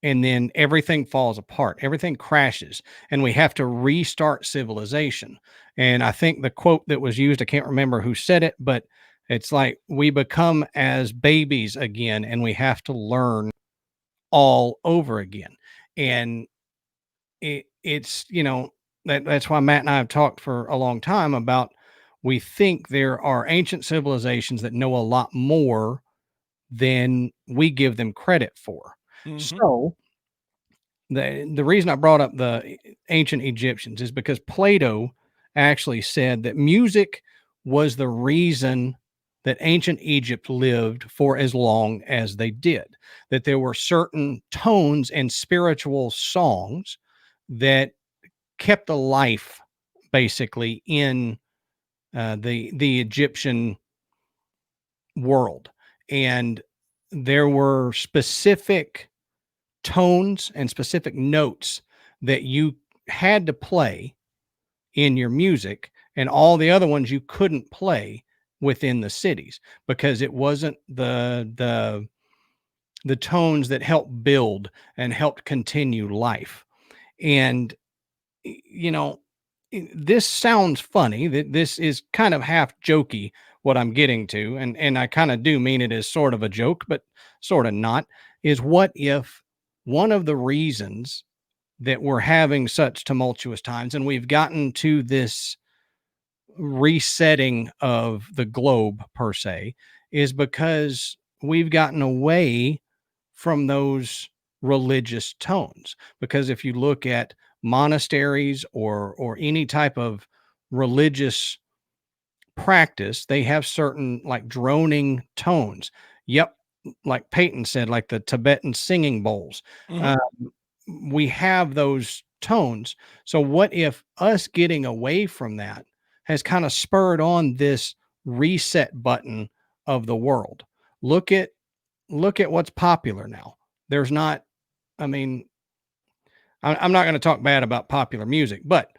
and then everything falls apart, everything crashes, and we have to restart civilization. And I think the quote that was used, I can't remember who said it, but it's like we become as babies again and we have to learn all over again. And it's, you know, that's why Matt and I have talked for a long time about, we think there are ancient civilizations that know a lot more than we give them credit for.
Hmm.
So the reason I brought up the ancient Egyptians is because Plato actually said that music was the reason that ancient Egypt lived for as long as they did. That there were certain tones and spiritual songs that kept the life basically in the Egyptian world, and there were specific tones and specific notes that you had to play in your music, and all the other ones you couldn't play within the cities, because it wasn't the tones that helped build and helped continue life. And you know, this sounds funny, that this is kind of half jokey what I'm getting to, and I kind of do mean it as sort of a joke, but sort of not, is what if one of the reasons that we're having such tumultuous times and we've gotten to this resetting of the globe per se is because we've gotten away from those religious tones. Because if you look at monasteries or any type of religious practice, they have certain like droning tones. Yep, like Peyton said, like the Tibetan singing bowls.
Hmm.
Um, we have those tones. So what if us getting away from that has kind of spurred on this reset button of the world? Look at what's popular now. There's not, I mean, I'm not going to talk bad about popular music, but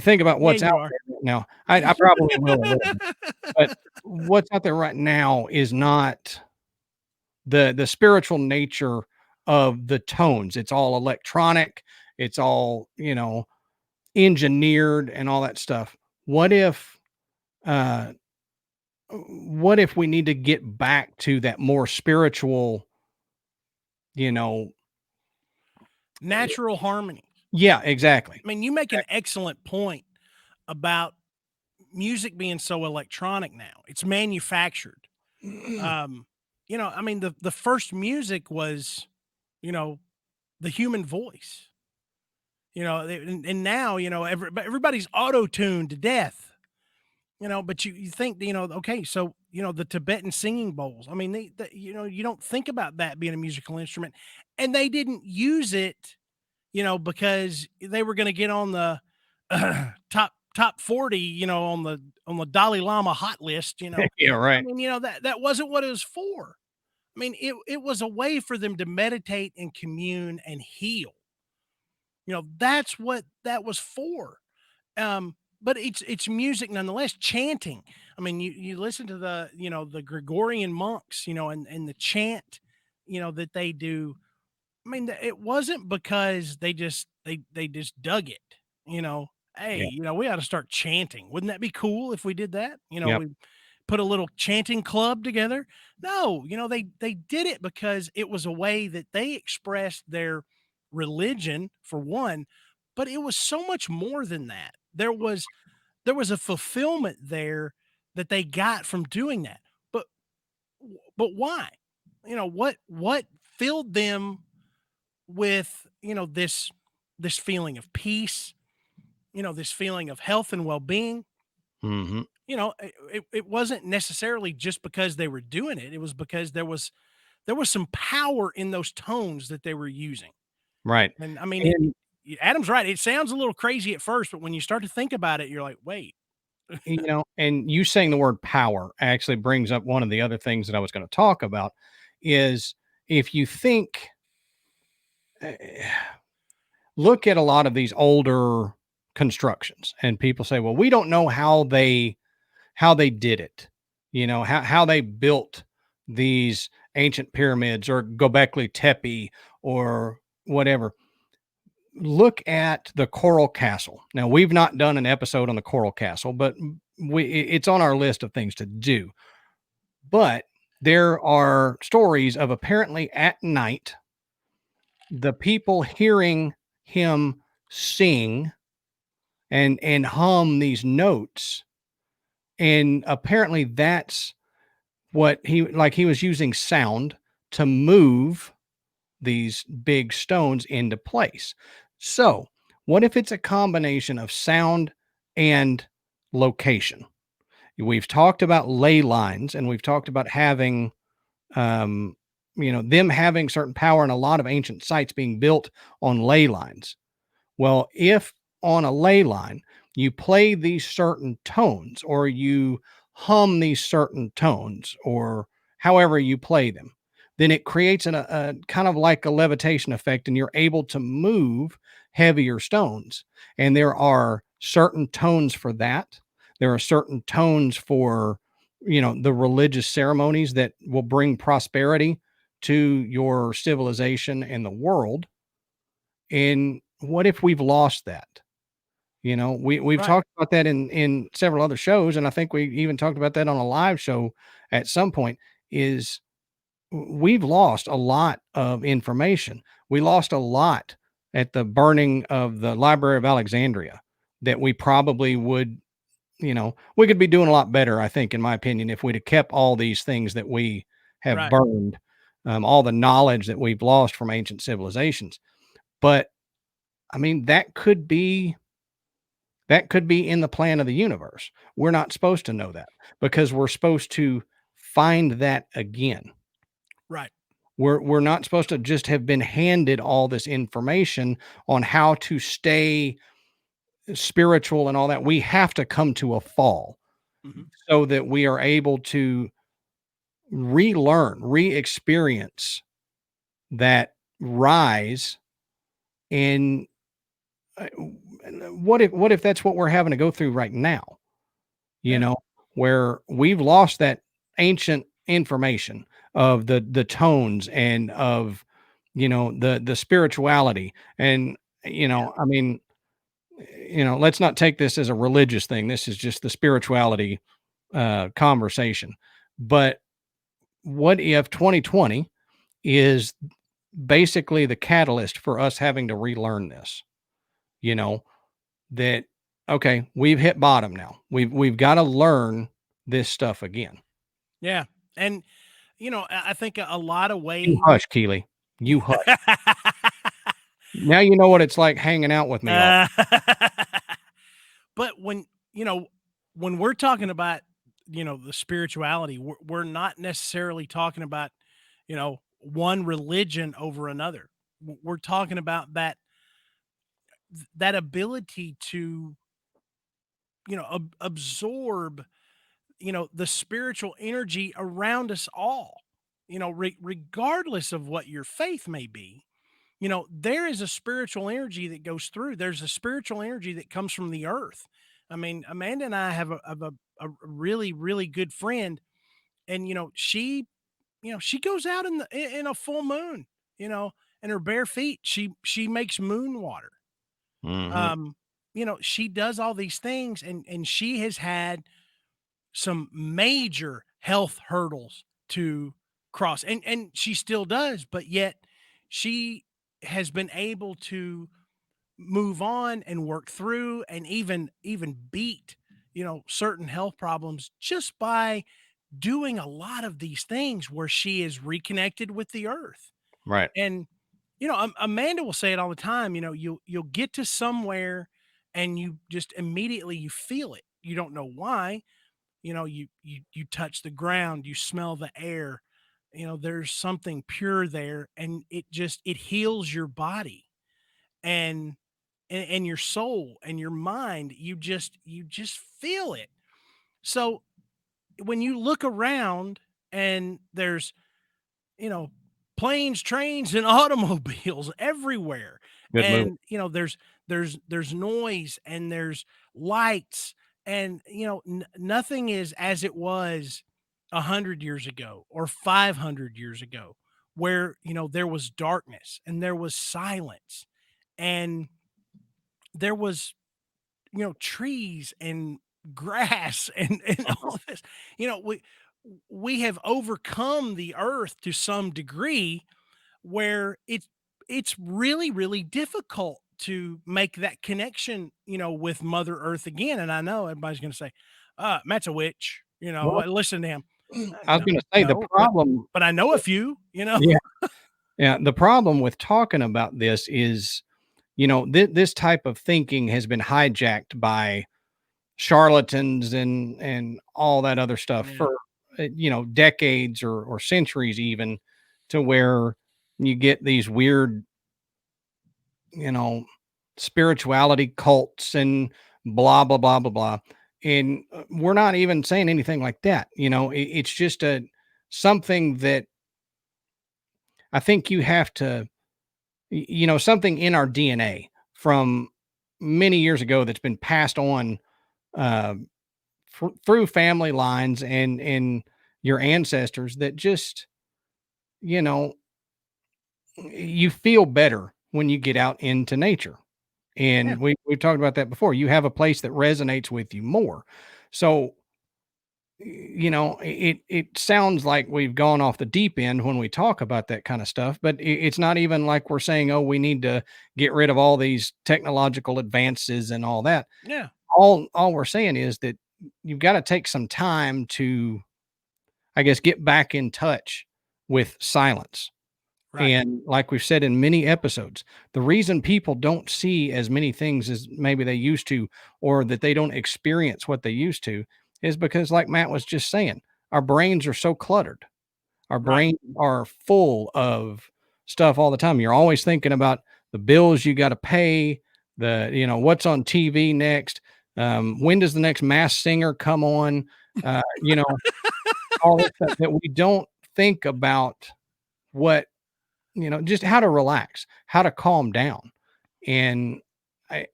think about
Yeah,
what's out
you are.
there right now. I probably will a little bit, but what's out there right now is not the spiritual nature of the tones. It's all electronic. It's all, you know, engineered and all that stuff. What if, uh, what if we need to get back to that more spiritual, you know?
Natural harmony.
Yeah, exactly.
I mean, you make an excellent point about music being so electronic now. It's manufactured. Um, you know, I mean, the first music was, you know, the human voice. You know, and now, you know, everybody's auto tuned to death. You know, but you think, you know, okay, so you know the Tibetan singing bowls. I mean, you know, you don't think about that being a musical instrument, and they didn't use it, you know, because they were going to get on the top 40, you know, on the Dalai Lama hot list, you know.
Yeah,
I
right.
mean, you know, that wasn't what it was for. I mean, it was a way for them to meditate and commune and heal. You know, that's what that was for. But it's music nonetheless, chanting. I mean, you listen to the, you know, the Gregorian monks, you know, and the chant, you know, that they do. I mean, it wasn't because they just dug it, you know. Hey,
Yeah.
you know, we ought to start chanting. Wouldn't that be cool if we did that? You know,
Yep.
we put a little chanting club together. No, they did it because it was a way that they expressed their religion for one, but it was so much more than that. There was a fulfillment there that they got from doing that. But but why? What filled them with, this feeling of peace, this feeling of health and well-being.
Mhm.
It wasn't necessarily just because they were doing it. It was because there was some power in those tones that they were using.
Right.
And I mean,
And,
Adam's right. It sounds a little crazy at first, but when you start to think about it, you're like, wait.
and you saying the word power actually brings up one of the other things that I was gonna talk about is if you think eh, look at a lot of these older constructions and people say, "Well, we don't know how they did it." How they built these ancient pyramids or Gobekli Tepe or whatever. Look at the Coral Castle. Now, we've not done an episode on the Coral Castle, but it's on our list of things to do. But there are stories of apparently at night, the people hearing him sing and hum these notes. And apparently that's what he was using sound to move these big stones into place. So, what if it's a combination of sound and location? We've talked about ley lines and we've talked about having, um, them having certain power and a lot of ancient sites being built on ley lines. Well, if on a ley line you play these certain tones or you hum these certain tones or however you play them, then it creates a kind of like a levitation effect and you're able to move heavier stones. And there are certain tones for that. There are certain tones for, the religious ceremonies that will bring prosperity to your civilization and the world. And what if we've lost that? We've
Right.
talked about that in several other shows, and I think we even talked about that on a live show at some point, is we've lost a lot of information. We lost a lot at the burning of the Library of Alexandria that we probably would, we could be doing a lot better, I think, in my opinion, if we'd have kept all these things that we have
Right.
burned, all the knowledge that we've lost from ancient civilizations. But I mean, that could be in the plan of the universe. We're not supposed to know that because we're supposed to find that again.
Right.
We're not supposed to just have been handed all this information on how to stay spiritual and all that. We have to come to a fall
Mhm.
so that we are able to relearn, re-experience that rise. And uh, what if that's what we're having to go through right now? you
Yeah.
know, where we've lost that ancient information of the tones and of, the spirituality. And,
Yeah.
I mean, let's not take this as a religious thing. This is just the spirituality conversation. But what if 2020 is basically the catalyst for us having to relearn this? You know, that okay, we've hit bottom now. We've got to learn this stuff again.
Yeah. And I think a lot of
You
ways.
hush, Keely. You hush. Now you know what it's like hanging out with me all.
Uh, but when we're talking about, the spirituality, we're not necessarily talking about, one religion over another. We're talking about that ability to, absorb, the spiritual energy around us all, regardless of what your faith may be. There is a spiritual energy that goes through. There's a spiritual energy that comes from the earth. I mean, Amanda and I have a really, really good friend, and she goes out in a full moon, and her bare feet, she makes moon water.
Mhm.
Um, she does all these things, and she has had some major health hurdles to cross, and she still does, but yet she has been able to move on and work through and even beat, certain health problems just by doing a lot of these things where she is reconnected with the earth.
Right.
And Amanda will say it all the time, you'll get to somewhere and you just immediately you feel it. You don't know why. You touch the ground, you smell the air. There's something pure there, and it heals your body and and your soul and your mind. You just feel it. So when you look around and there's, you know, planes, trains, and automobiles everywhere.
Good move.
And there's noise and there's lights, and nothing is as it was 100 years ago or 500 years ago, where there was darkness and there was silence and there was trees and grass and all this. We have overcome the earth to some degree, where it's really really difficult to make that connection with mother earth again. And I know everybody's going to say, Matt's a witch,
Well,
listen to him.
I was
No,
going to say the
no,
problem.
but I know a few.
Yeah. Yeah. The problem with talking about this is, this type of thinking has been hijacked by charlatans and all that other stuff
Yeah,
for, decades or centuries, even, to where you get these weird, you know, spirituality cults and blah, blah, blah, blah, blah. And we're not even saying anything like that. It's just something that I think you have to, something in our DNA from many years ago that's been passed on uh, through family lines and your ancestors, that just, you know, you feel better when you get out into nature.
yeah,
And we've talked about that before. You have a place that resonates with you more. So, it sounds like we've gone off the deep end when we talk about that kind of stuff, but it's not even like we're saying, oh, we need to get rid of all these technological advances and all that.
yeah,
All we're saying is that you've got to take some time to, I guess, get back in touch with silence.
right,
And like we've said in many episodes, the reason people don't see as many things as maybe they used to, or that they don't experience what they used to, is because, like Matt was just saying, our brains are so cluttered. Our
right.
brains are full of stuff all the time. You're always thinking about the bills you got to pay, what's on TV next. When does the next Mass Singer come on? Uh, you know, all this stuff that we don't think about what, just how to relax, how to calm down. And I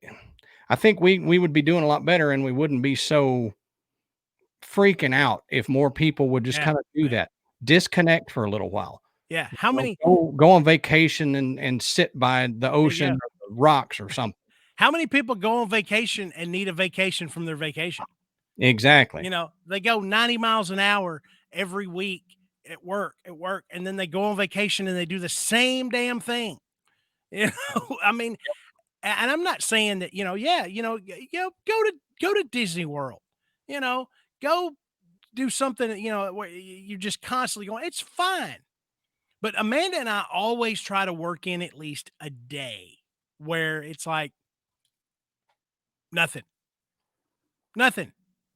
I think we would be doing a lot better, and we wouldn't be so freaking out if more people would just
Yeah,
kind of do
yeah,
that. Disconnect for a little while.
yeah. How many?
Go on vacation and sit by the
There you
ocean
go.
or the rocks or something.
How many people go on vacation and need a vacation from their vacation?
Exactly.
They go 90 miles an hour every week at work, and then they go on vacation and they do the same damn thing. I mean, and I'm not saying that, yeah, go to Disney World, you know, go do something, where you're just constantly going, it's fine. But Amanda and I always try to work in at least a day where it's like nothing. Nothing.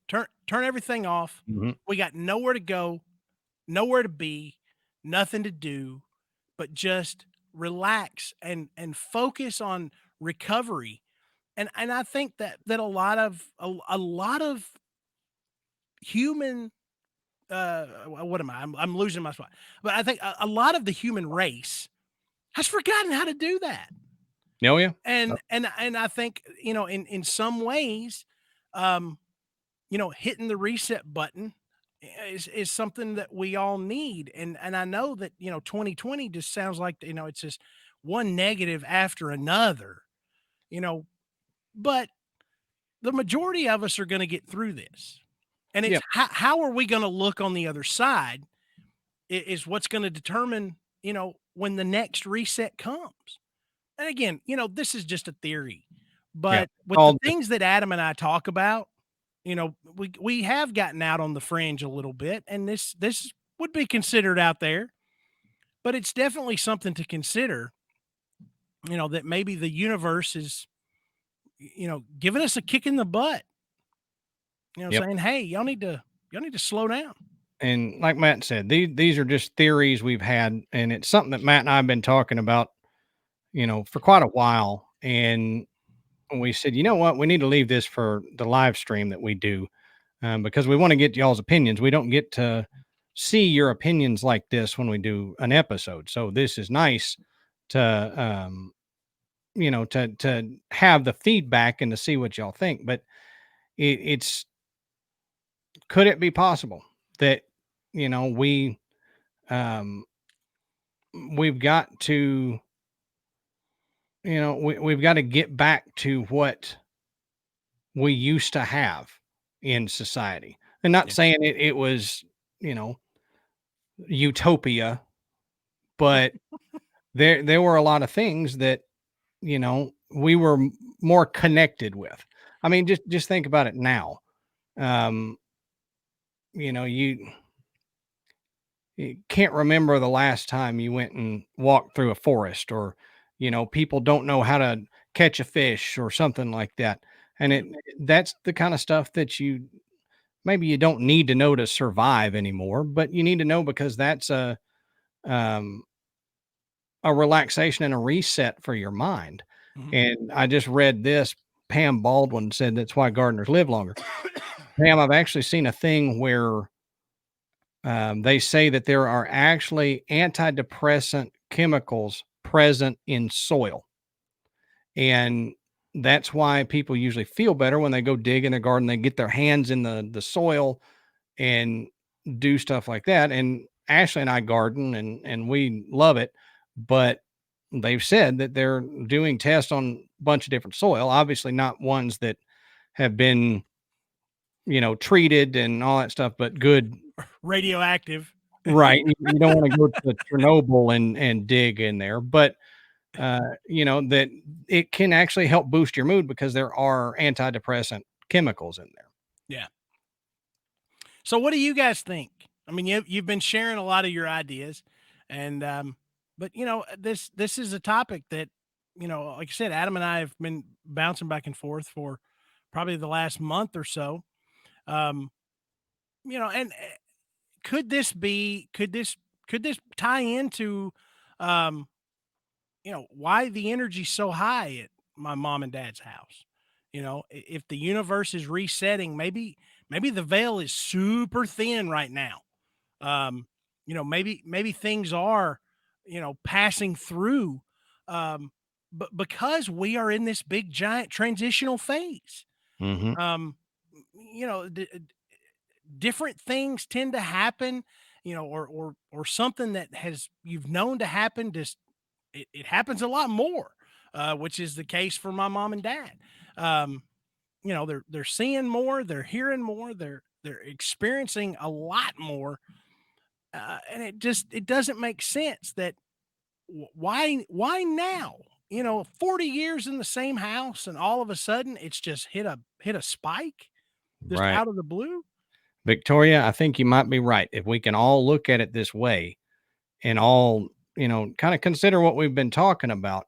Turn everything off.
Mhm.
We got nowhere to go, nowhere to be, nothing to do, but just relax and focus on recovery. And I think that a lot of human what am I? I'm losing my spot. But I think a lot of the human race has forgotten how to do that.
Oh, yeah.
And I think, in some ways, um hitting the reset button is something that we all need. And I know that, 2020 just sounds like, it's just one negative after another, you know, but the majority of us are going to get through this. And it's
Yep.
how are we going to look on the other side is what's going to determine, when the next reset comes. And again, this is just a theory,
Yep.
but with the
All
things that Adam and I talk about, we have gotten out on the fringe a little bit, and this would be considered out there, but it's definitely something to consider. That maybe the universe is, giving us a kick in the butt.
Yep.
Saying, "Hey, y'all need to slow down."
And like Matt said, these are just theories we've had, and it's something that Matt and I have been talking about, for quite a while. And we said, you know what, we need to leave this for the live stream that we do, because we want to get y'all's opinions. We don't get to see your opinions like this when we do an episode. So this is nice to, to have the feedback and to see what y'all think. But it's could it be possible that we um we've got to we've got to get back to what we used to have in society, and not
Yeah.
saying it was you know utopia, but there were a lot of things that we were more connected with. I mean, just think about it now. um you can't remember the last time you went and walked through a forest, or people don't know how to catch a fish or something like that. And
Yeah.
that's the kind of stuff that maybe you don't need to know to survive anymore, but you need to know because that's um a relaxation and a reset for your mind.
Mhm.
And I just read this. Pam Baldwin said that's why gardeners live longer. Pam, I've actually seen a thing where they say that there are actually antidepressant chemicals present in soil. And that's why people usually feel better when they go dig in their garden. They get their hands in the soil and do stuff like that. And Ashley and I garden, and we love it. But they've said that they're doing tests on a bunch of different soil, obviously not ones that have been, treated and all that stuff, but good.
Radioactive.
Right. You don't wanna go to Chernobyl and dig in there, but, that it can actually help boost your mood because there are antidepressant chemicals in there.
Yeah. So what do you guys think? I mean, you've been sharing a lot of your ideas, and but this is a topic that like I said, Adam and I have been bouncing back and forth for probably the last month or so. Um, and could this tie into um why the energy's so high at my mom and dad's house? If the universe is resetting, maybe the veil is super thin right now. um maybe things are passing through, um but because we are in this big giant transitional phase.
Mhm.
um different things tend to happen, or something that has you've known to happen, just it happens a lot more, which is the case for my mom and dad. um they're seeing more, they're hearing more, they're experiencing a lot more, and it doesn't make sense that why now, 40 years in the same house, and all of a sudden it's just hit a spike just
Right.
out of the blue.
Victoria, I think you might be right. If we can all look at it this way and all, kinda consider what we've been talking about,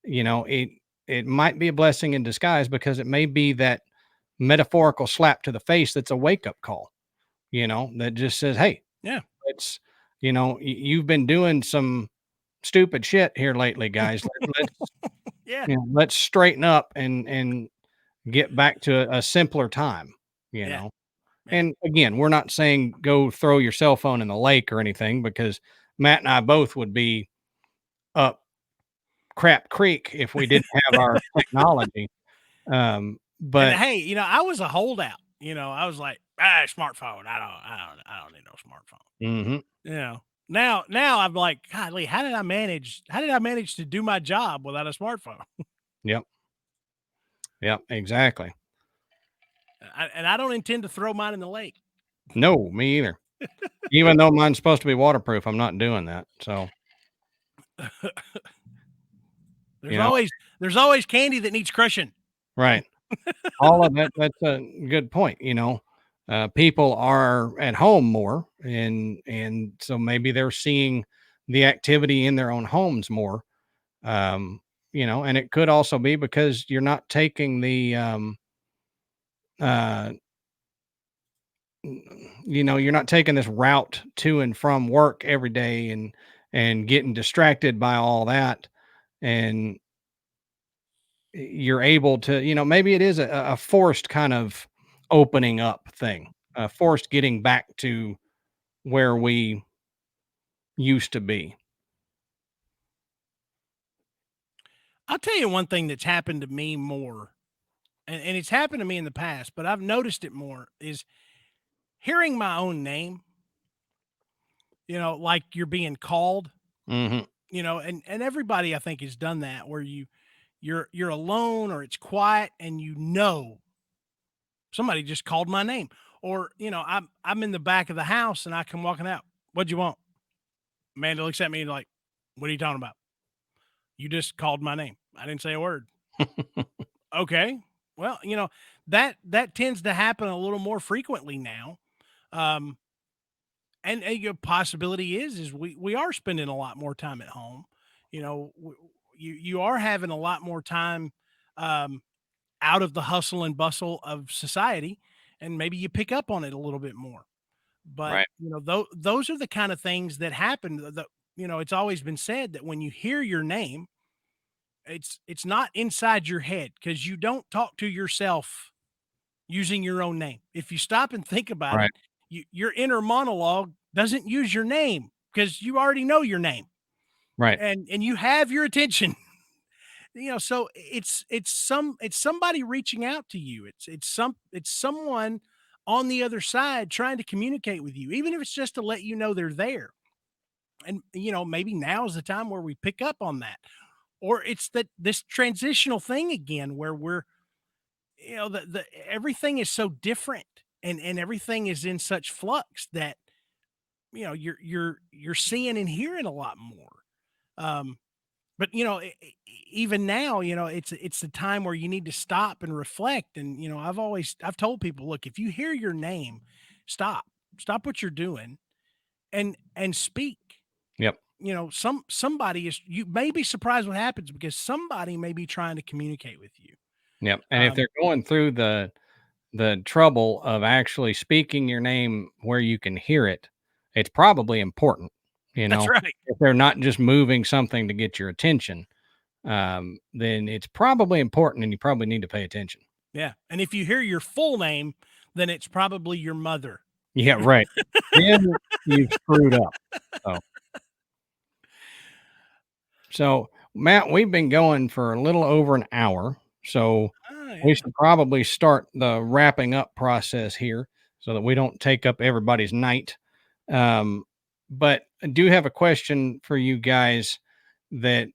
it might be a blessing in disguise because it may be that metaphorical slap to the face that's a wake-up call, that just says, "Hey,
Yeah.
it's you've been doing some stupid shit here lately, guys. Let's
Yeah.
let's straighten up and get back to a simpler time, you
Yeah.
know."
Yeah.
And again, we're not saying go throw your cell phone in the lake or anything, because Matt and I both would be up crap creek if we didn't have our technology.
And
But
hey, I was a holdout. I was like, smartphone. I don't need no smartphone.
mhm,
Now I'm like, golly, how did I manage to do my job without a smartphone?
yep, yep, exactly.
And I don't intend to throw mine in the lake.
No, me either. Even though mine's supposed to be waterproof, I'm not doing that. So, you
There's
know,
always there's always candy that needs crushing.
right. All of that, that's a good point. People are at home more, and so maybe they're seeing the activity in their own homes more. Um, and it could also be because you're not taking the uh you're not taking this route to and from work every day and getting distracted by all that, and you're able to, maybe it is a forced kind of opening up thing, forced getting back to where we used to be.
I'll tell you one thing that's happened to me more, and it's happened to me in the past, but I've noticed it more is hearing my own name, like you're being called,
Hmm.
and everybody I think has done that where you're alone or it's quiet and somebody just called my name. Or, I'm in the back of the house and I come walking out. What'd you want? Amanda looks at me like, what are you talking about? You just called my name. I didn't say a word. Okay. Well, that tends to happen a little more frequently now. Um, and a possibility is we are spending a lot more time at home. You are having a lot more time um, out of the hustle and bustle of society, and maybe you pick up on it a little bit more. But
Right.
those are the kind of things that happen. It's always been said that when you hear your name, it's not inside your head because you don't talk to yourself using your own name. If you stop and think about it,
Right.
your inner monologue doesn't use your name because you already know your name
Right.
and you have your attention. So it's somebody reaching out to you. It's someone on the other side trying to communicate with you, even if it's just to let you know they're there. And maybe now is the time where we pick up on that. Or it's that this transitional thing again where we're the everything is so different and everything is in such flux that you're seeing and hearing a lot more. Um, but even now, it's the time where you need to stop and reflect. And I've told people, look, if you hear your name, stop, stop what you're doing, and speak.
Yep.
Somebody is you may be surprised what happens because somebody may be trying to communicate with you.
Yep. And if
Um,
they're going through the trouble of actually speaking your name where you can hear it, it's probably important.
that's right.
If they're not just moving something to get your attention, then it's probably important and you probably need to pay attention.
Yeah. And if you hear your full name, then it's probably your mother.
Yeah, right. Then you've screwed up. So, Matt, we've been going for a little over an hour. So
Oh,
we
yeah.
should probably start the wrapping up process here so that we don't take up everybody's night. Um, but I do have a question for you guys that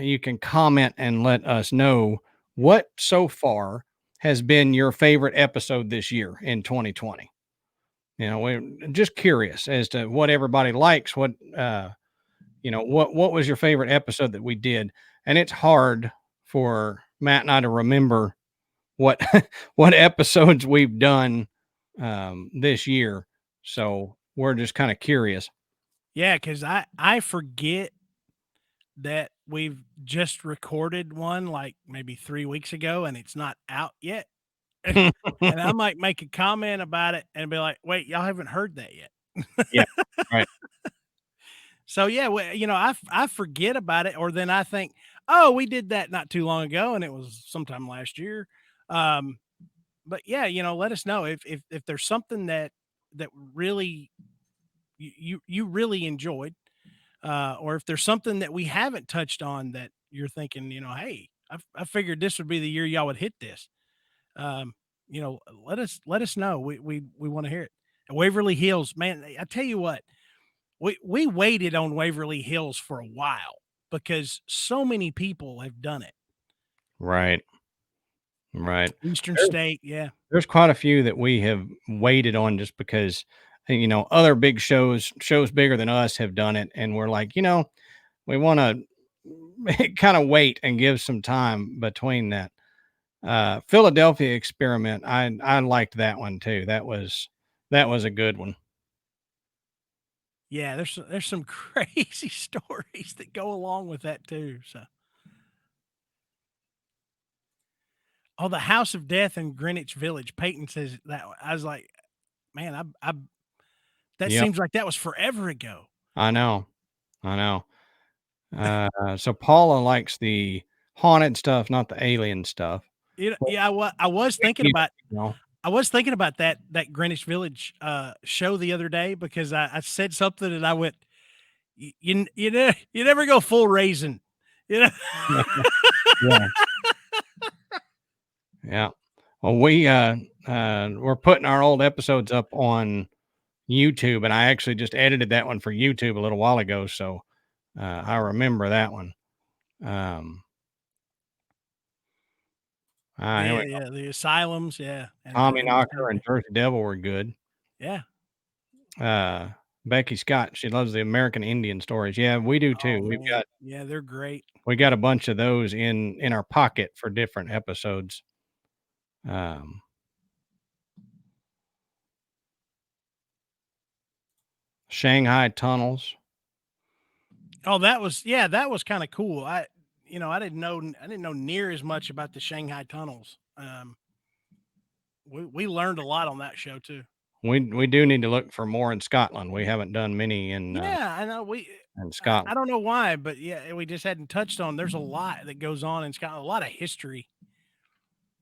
you can comment and let us know what so far has been your favorite episode this year in 2020. We're just curious as to what everybody likes, what was your favorite episode that we did? And it's hard for Matt and I to remember what what episodes we've done this year. So we're just kind of curious.
Yeah, because I forget that we've just recorded one like maybe 3 weeks ago and it's not out yet. And I might make a comment about it and be like, wait, y'all haven't heard that yet.
Yeah, right.
So yeah, well, I forget about it, or then I think, oh, we did that not too long ago, and it was sometime last year. Um, but yeah, let us know if there's something that really you really enjoyed, or if there's something that we haven't touched on that you're thinking, hey, I figured this would be the year y'all would hit this. Um, let us know. We want to hear it. Waverly Hills, man, I tell you what, we waited on Waverly Hills for a while because so many people have done it.
Right. Right.
Eastern
There's
State, yeah.
there's quite a few that we have waited on just because, other big shows bigger than us have done it, and we're like, we wanna kinda wait and give some time between that. Philadelphia Experiment, I liked that one too. That was a good one.
Yeah, there's some crazy stories that go along with that too, so. Oh, the House of Death in Greenwich Village, Peyton says that one. I was like, "Man, I that
Yep,
seems like that was forever ago."
I know, I know. So Paula likes the haunted stuff, not the alien stuff. But
Yeah, I was thinking
Vicky,
about
you know
that Greenwich Village, show the other day because I said something and I went, you never go full raisin," you know?
Yeah, yeah. Well, we're putting our old episodes up on YouTube, and I actually just edited that one for YouTube a little while ago, so, I remember that one. Um, here we go.
The asylums, yeah,
Tommy
and the
Knocker and
cemetery.
Jersey Devil were good.
Yeah.
Uh, Becky Scott, she loves the American Indian stories. Yeah, we do too.
Oh,
We've
man.
got
Yeah, they're great.
we got a bunch of those in our pocket for different episodes. Um, Shanghai tunnels.
Oh, that was kinda cool. I didn't know near as much about the Shanghai tunnels. We learned a lot on that show too.
We do need to look for more in Scotland. We haven't done many
Yeah, I know
in
I
Scotland.
don't know why, but yeah, we just hadn't touched on there's a lot that goes on in Scotland, a lot of history.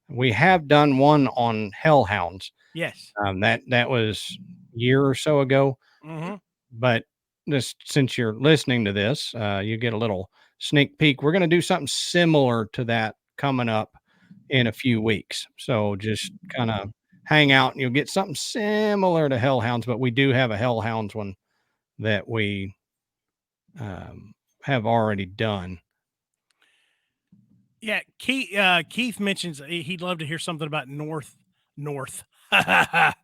We have done one on hellhounds.
Yes.
That was a year or so ago.
Mhm.
But this since you're listening to this, you get a little sneak peek. We're going to do something similar to that coming up in a few weeks. So just kind of hang out and you'll get something similar to hellhounds. But we do have a hellhounds one that we have already done.
Yeah, Keith mentions he'd love to hear something about North about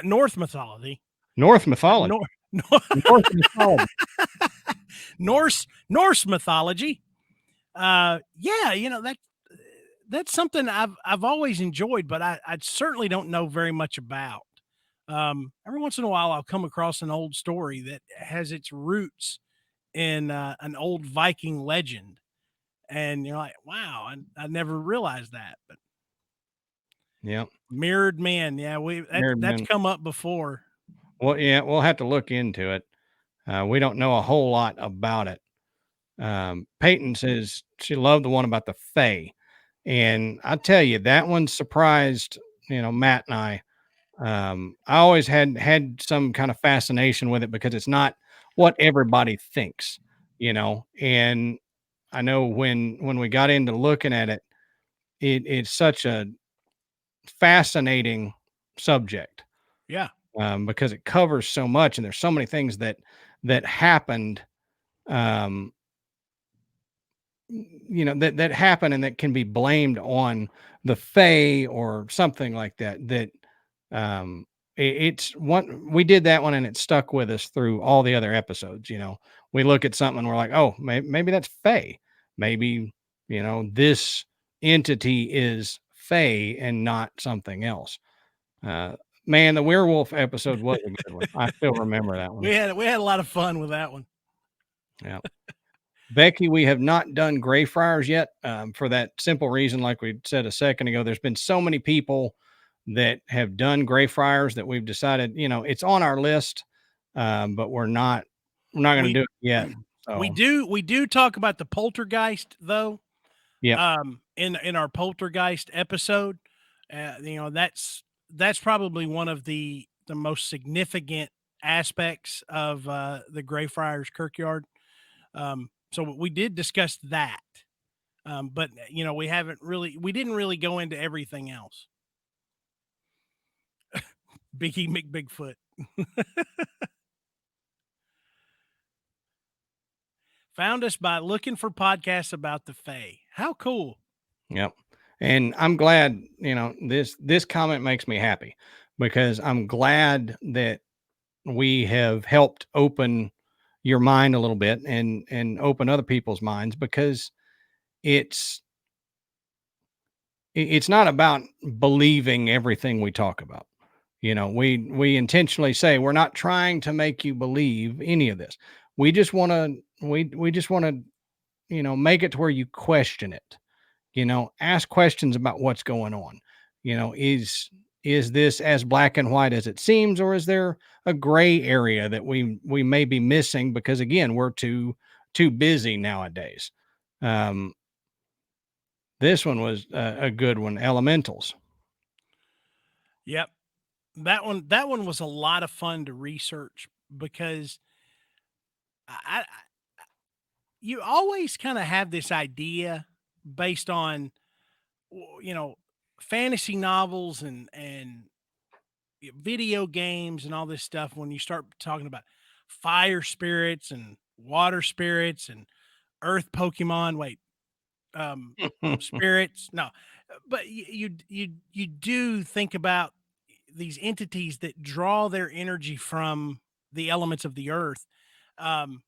North mythology.
North
About
mythology.
Nor
Norse mythology.
Norse mythology. Yeah, that's something I've always enjoyed, but I certainly don't know very much about. Every once in a while, I'll come across an old story that has its roots in an old Viking legend, and you're like, "Wow, I never realized that." But
Yep.
mirrored men, yeah,
Married
that's
men.
come up before.
Well, yeah, we'll have to look into it. We don't know a whole lot about it. Peyton says she loved the one about the Fae. And I tell you, that one surprised, Matt and I. I always had some kind of fascination with it because it's not what everybody thinks, And I know when we got into looking at it, it's such a fascinating subject
Yeah,
because it covers so much, and there's so many things that happened. Um, that happen and that can be blamed on the Fae or something like that. It's one we did that one and it stuck with us through all the other episodes. We look at something and we're like, oh, maybe that's Fae. Maybe this entity is Fae and not something else. Uh, Man, the werewolf episode was a good one. I still remember that one.
we had a lot of fun with that one.
Yeah. Becky, we have not done Greyfriars yet for that simple reason, like we said a second ago. There's been so many people that have done Greyfriars that we've decided, it's on our list, but we're not going to
We
do it yet. So,
we do talk about the poltergeist though.
yep,
In our poltergeist episode, that's probably one of the most significant aspects of the Greyfriars Kirkyard. So we did discuss that, but we didn't really go into everything else. Biggie McBigfoot found us by looking for podcasts about the Fae. How cool!
yep. And I'm glad, this comment makes me happy because I'm glad that we have helped open your mind a little bit and open other people's minds, because it's it's not about believing everything we talk about. We intentionally say we're not trying to make you believe any of this. We just want to we just want to, make it to where you question it. Ask questions about what's going on. Is this as black and white as it seems, or is there a gray area that we may be missing because, again, we're too busy nowadays. Um, this one was a good one. Elementals.
Yep. That one was a lot of fun to research because I you always kind of have this idea based on you know fantasy novels and video games and all this stuff. When you start talking about fire spirits and water spirits and earth Pokemon, wait, um spirits, no, but you do think about these entities that draw their energy from the elements of the earth. um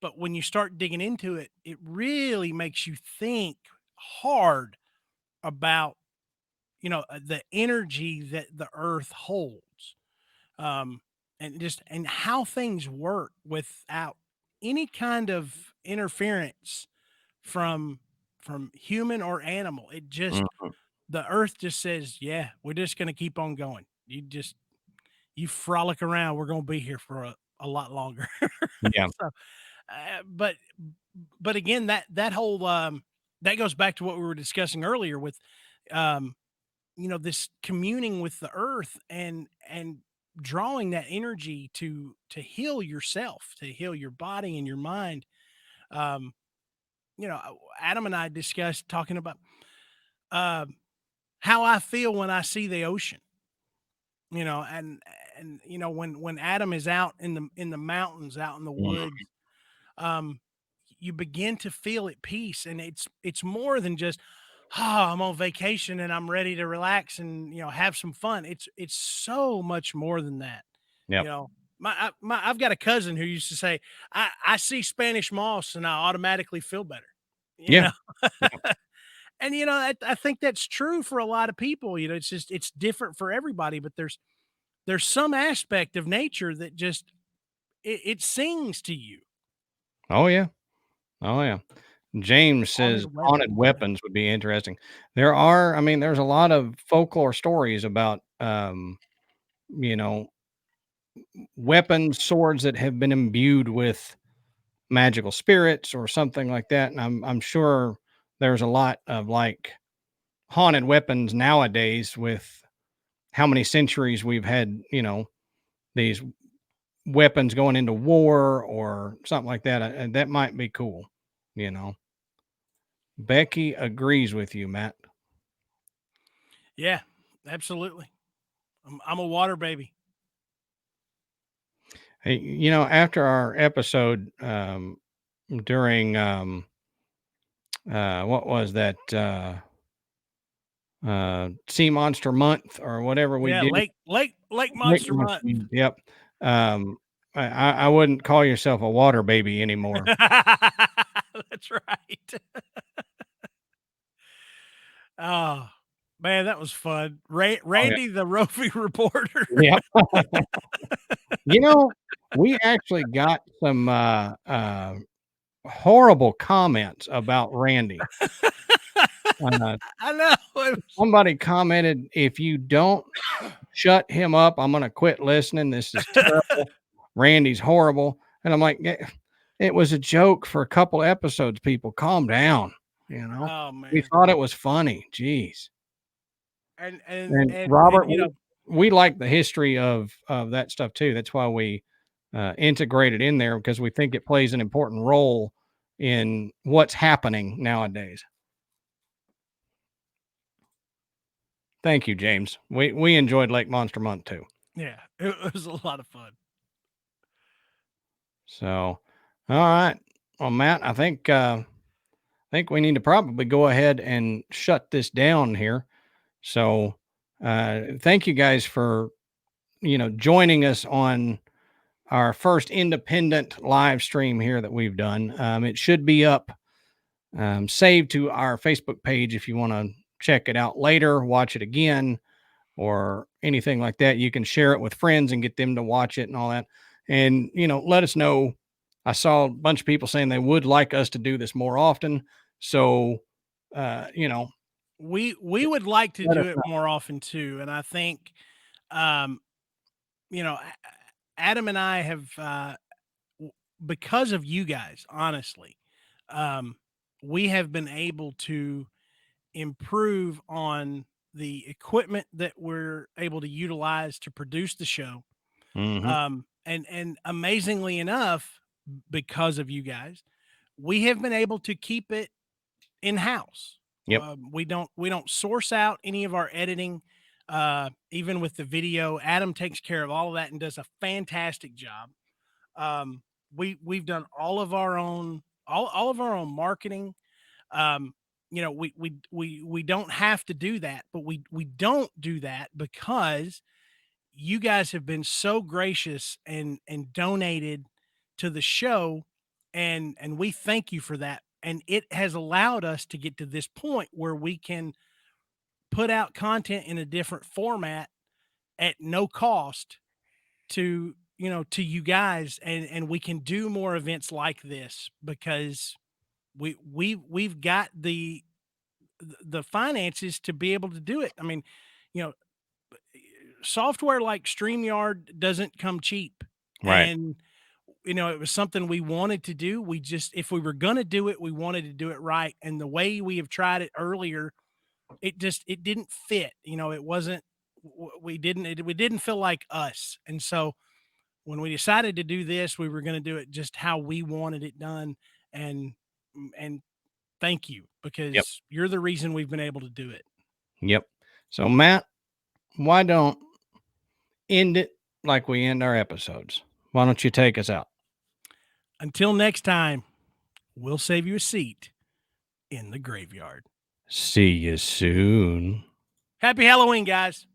but when you start digging into it, it really makes you think hard about the energy that the earth holds, um and how things work without any kind of interference from human or animal. It just
Mhm.
The earth just says, yeah, we're just going to keep on going. You frolic around, we're going to be here for a lot longer.
Yeah.
So but again, that whole that goes back to what we were discussing earlier with um this communing with the earth and drawing that energy to heal yourself, to heal your body and your mind. um Adam and I discussed talking about um how I feel when I see the ocean, and when Adam is out in the mountains, out in the
Mhm.
woods, um you begin to feel at peace. And it's more than just, I'm on vacation and I'm ready to relax and have some fun. It's so much more than that. you
Yep.
know I've got a cousin who used to say, I see Spanish moss and I automatically feel better, you
Yeah.
know
Yeah.
and I think that's true for a lot of people. It's just it's different for everybody, but there's some aspect of nature that just it sings to you.
Oh yeah. Oh yeah. James says
Haunted
haunted
weapons, yeah.
weapons would be interesting. There's a lot of folklore stories about, you know, weapons, swords that have been imbued with magical spirits or something like that. And I'm sure there's a lot of like haunted weapons nowadays with how many centuries we've had, these weapons going into war or something like that. And that might be cool, you know. Becky agrees with you, Matt.
Yeah, absolutely. I'm a water baby.
Hey, after our episode, during what was that, sea monster month or whatever we
Yeah,
did.
Lake
Lake
Monster
monster
Month.
month, yep. um I wouldn't call yourself a water baby anymore.
That's right. Oh, man, that was fun.
Oh yeah.
Randy, the roving reporter.
Yep. you know we actually got some horrible comments about Randy. uh
I know. It
Somebody commented, if you don't shut him up, I'm gonna quit listening. This is terrible. Randy's horrible. And I'm like, it was a joke for a couple episodes, people. Calm down, you know?
oh,
We
man.
thought it was funny. Jeez.
And and
And
and
Robert,
and,
we like the history of that stuff too. That's why we integrate it in there, because we think it plays an important role in what's happening nowadays. Thank you, James. We enjoyed Lake Monster Month too.
yeah, it was a lot of fun.
So, all right. Well, Matt, I think think we need to probably go ahead and shut this down here. So, thank you guys for, joining us on our first independent live stream here that we've done. It should be up, saved to our Facebook page if you want to check it out later, watch it again, or anything like that. You can share it with friends and get them to watch it and all that. And, let us know. I saw a bunch of people saying they would like us to do this more often. So, uh, you know,
We would like to
let
do
us
it
know.
more often too, and I think, um, Adam and I have, because of you guys, honestly, um, we have been able to improve on the equipment that we're able to utilize to produce the show.
Mm-hmm.
And amazingly enough, because of you guys, we have been able to keep it in house.
Yep.
We don't source out any of our editing. Even with the video, Adam takes care of all of that and does a fantastic job. Um, we've done all of our own marketing. Um, we don't have to do that, but we don't do that because you guys have been so gracious and donated to the show, and we thank you for that. And it has allowed us to get to this point where we can put out content in a different format at no cost to to you guys, and we can do more events like this because we've got the finances to be able to do it. I mean, you know, software like StreamYard doesn't come cheap.
Right.
And it was something we wanted to do. We just, if we were going to do it, we wanted to do it right. And the way we have tried it earlier, it didn't fit. It wasn't, we didn't feel like us. And so when we decided to do this, we were going to do it just how we wanted it done. And, and thank you,
Yep.
because you're the reason we've been able to do it.
Yep. So, Matt, why don't end it like we end our episodes? Why don't you take us out?
Until next time, we'll save you a seat in the graveyard.
See you soon.
Happy Halloween, guys.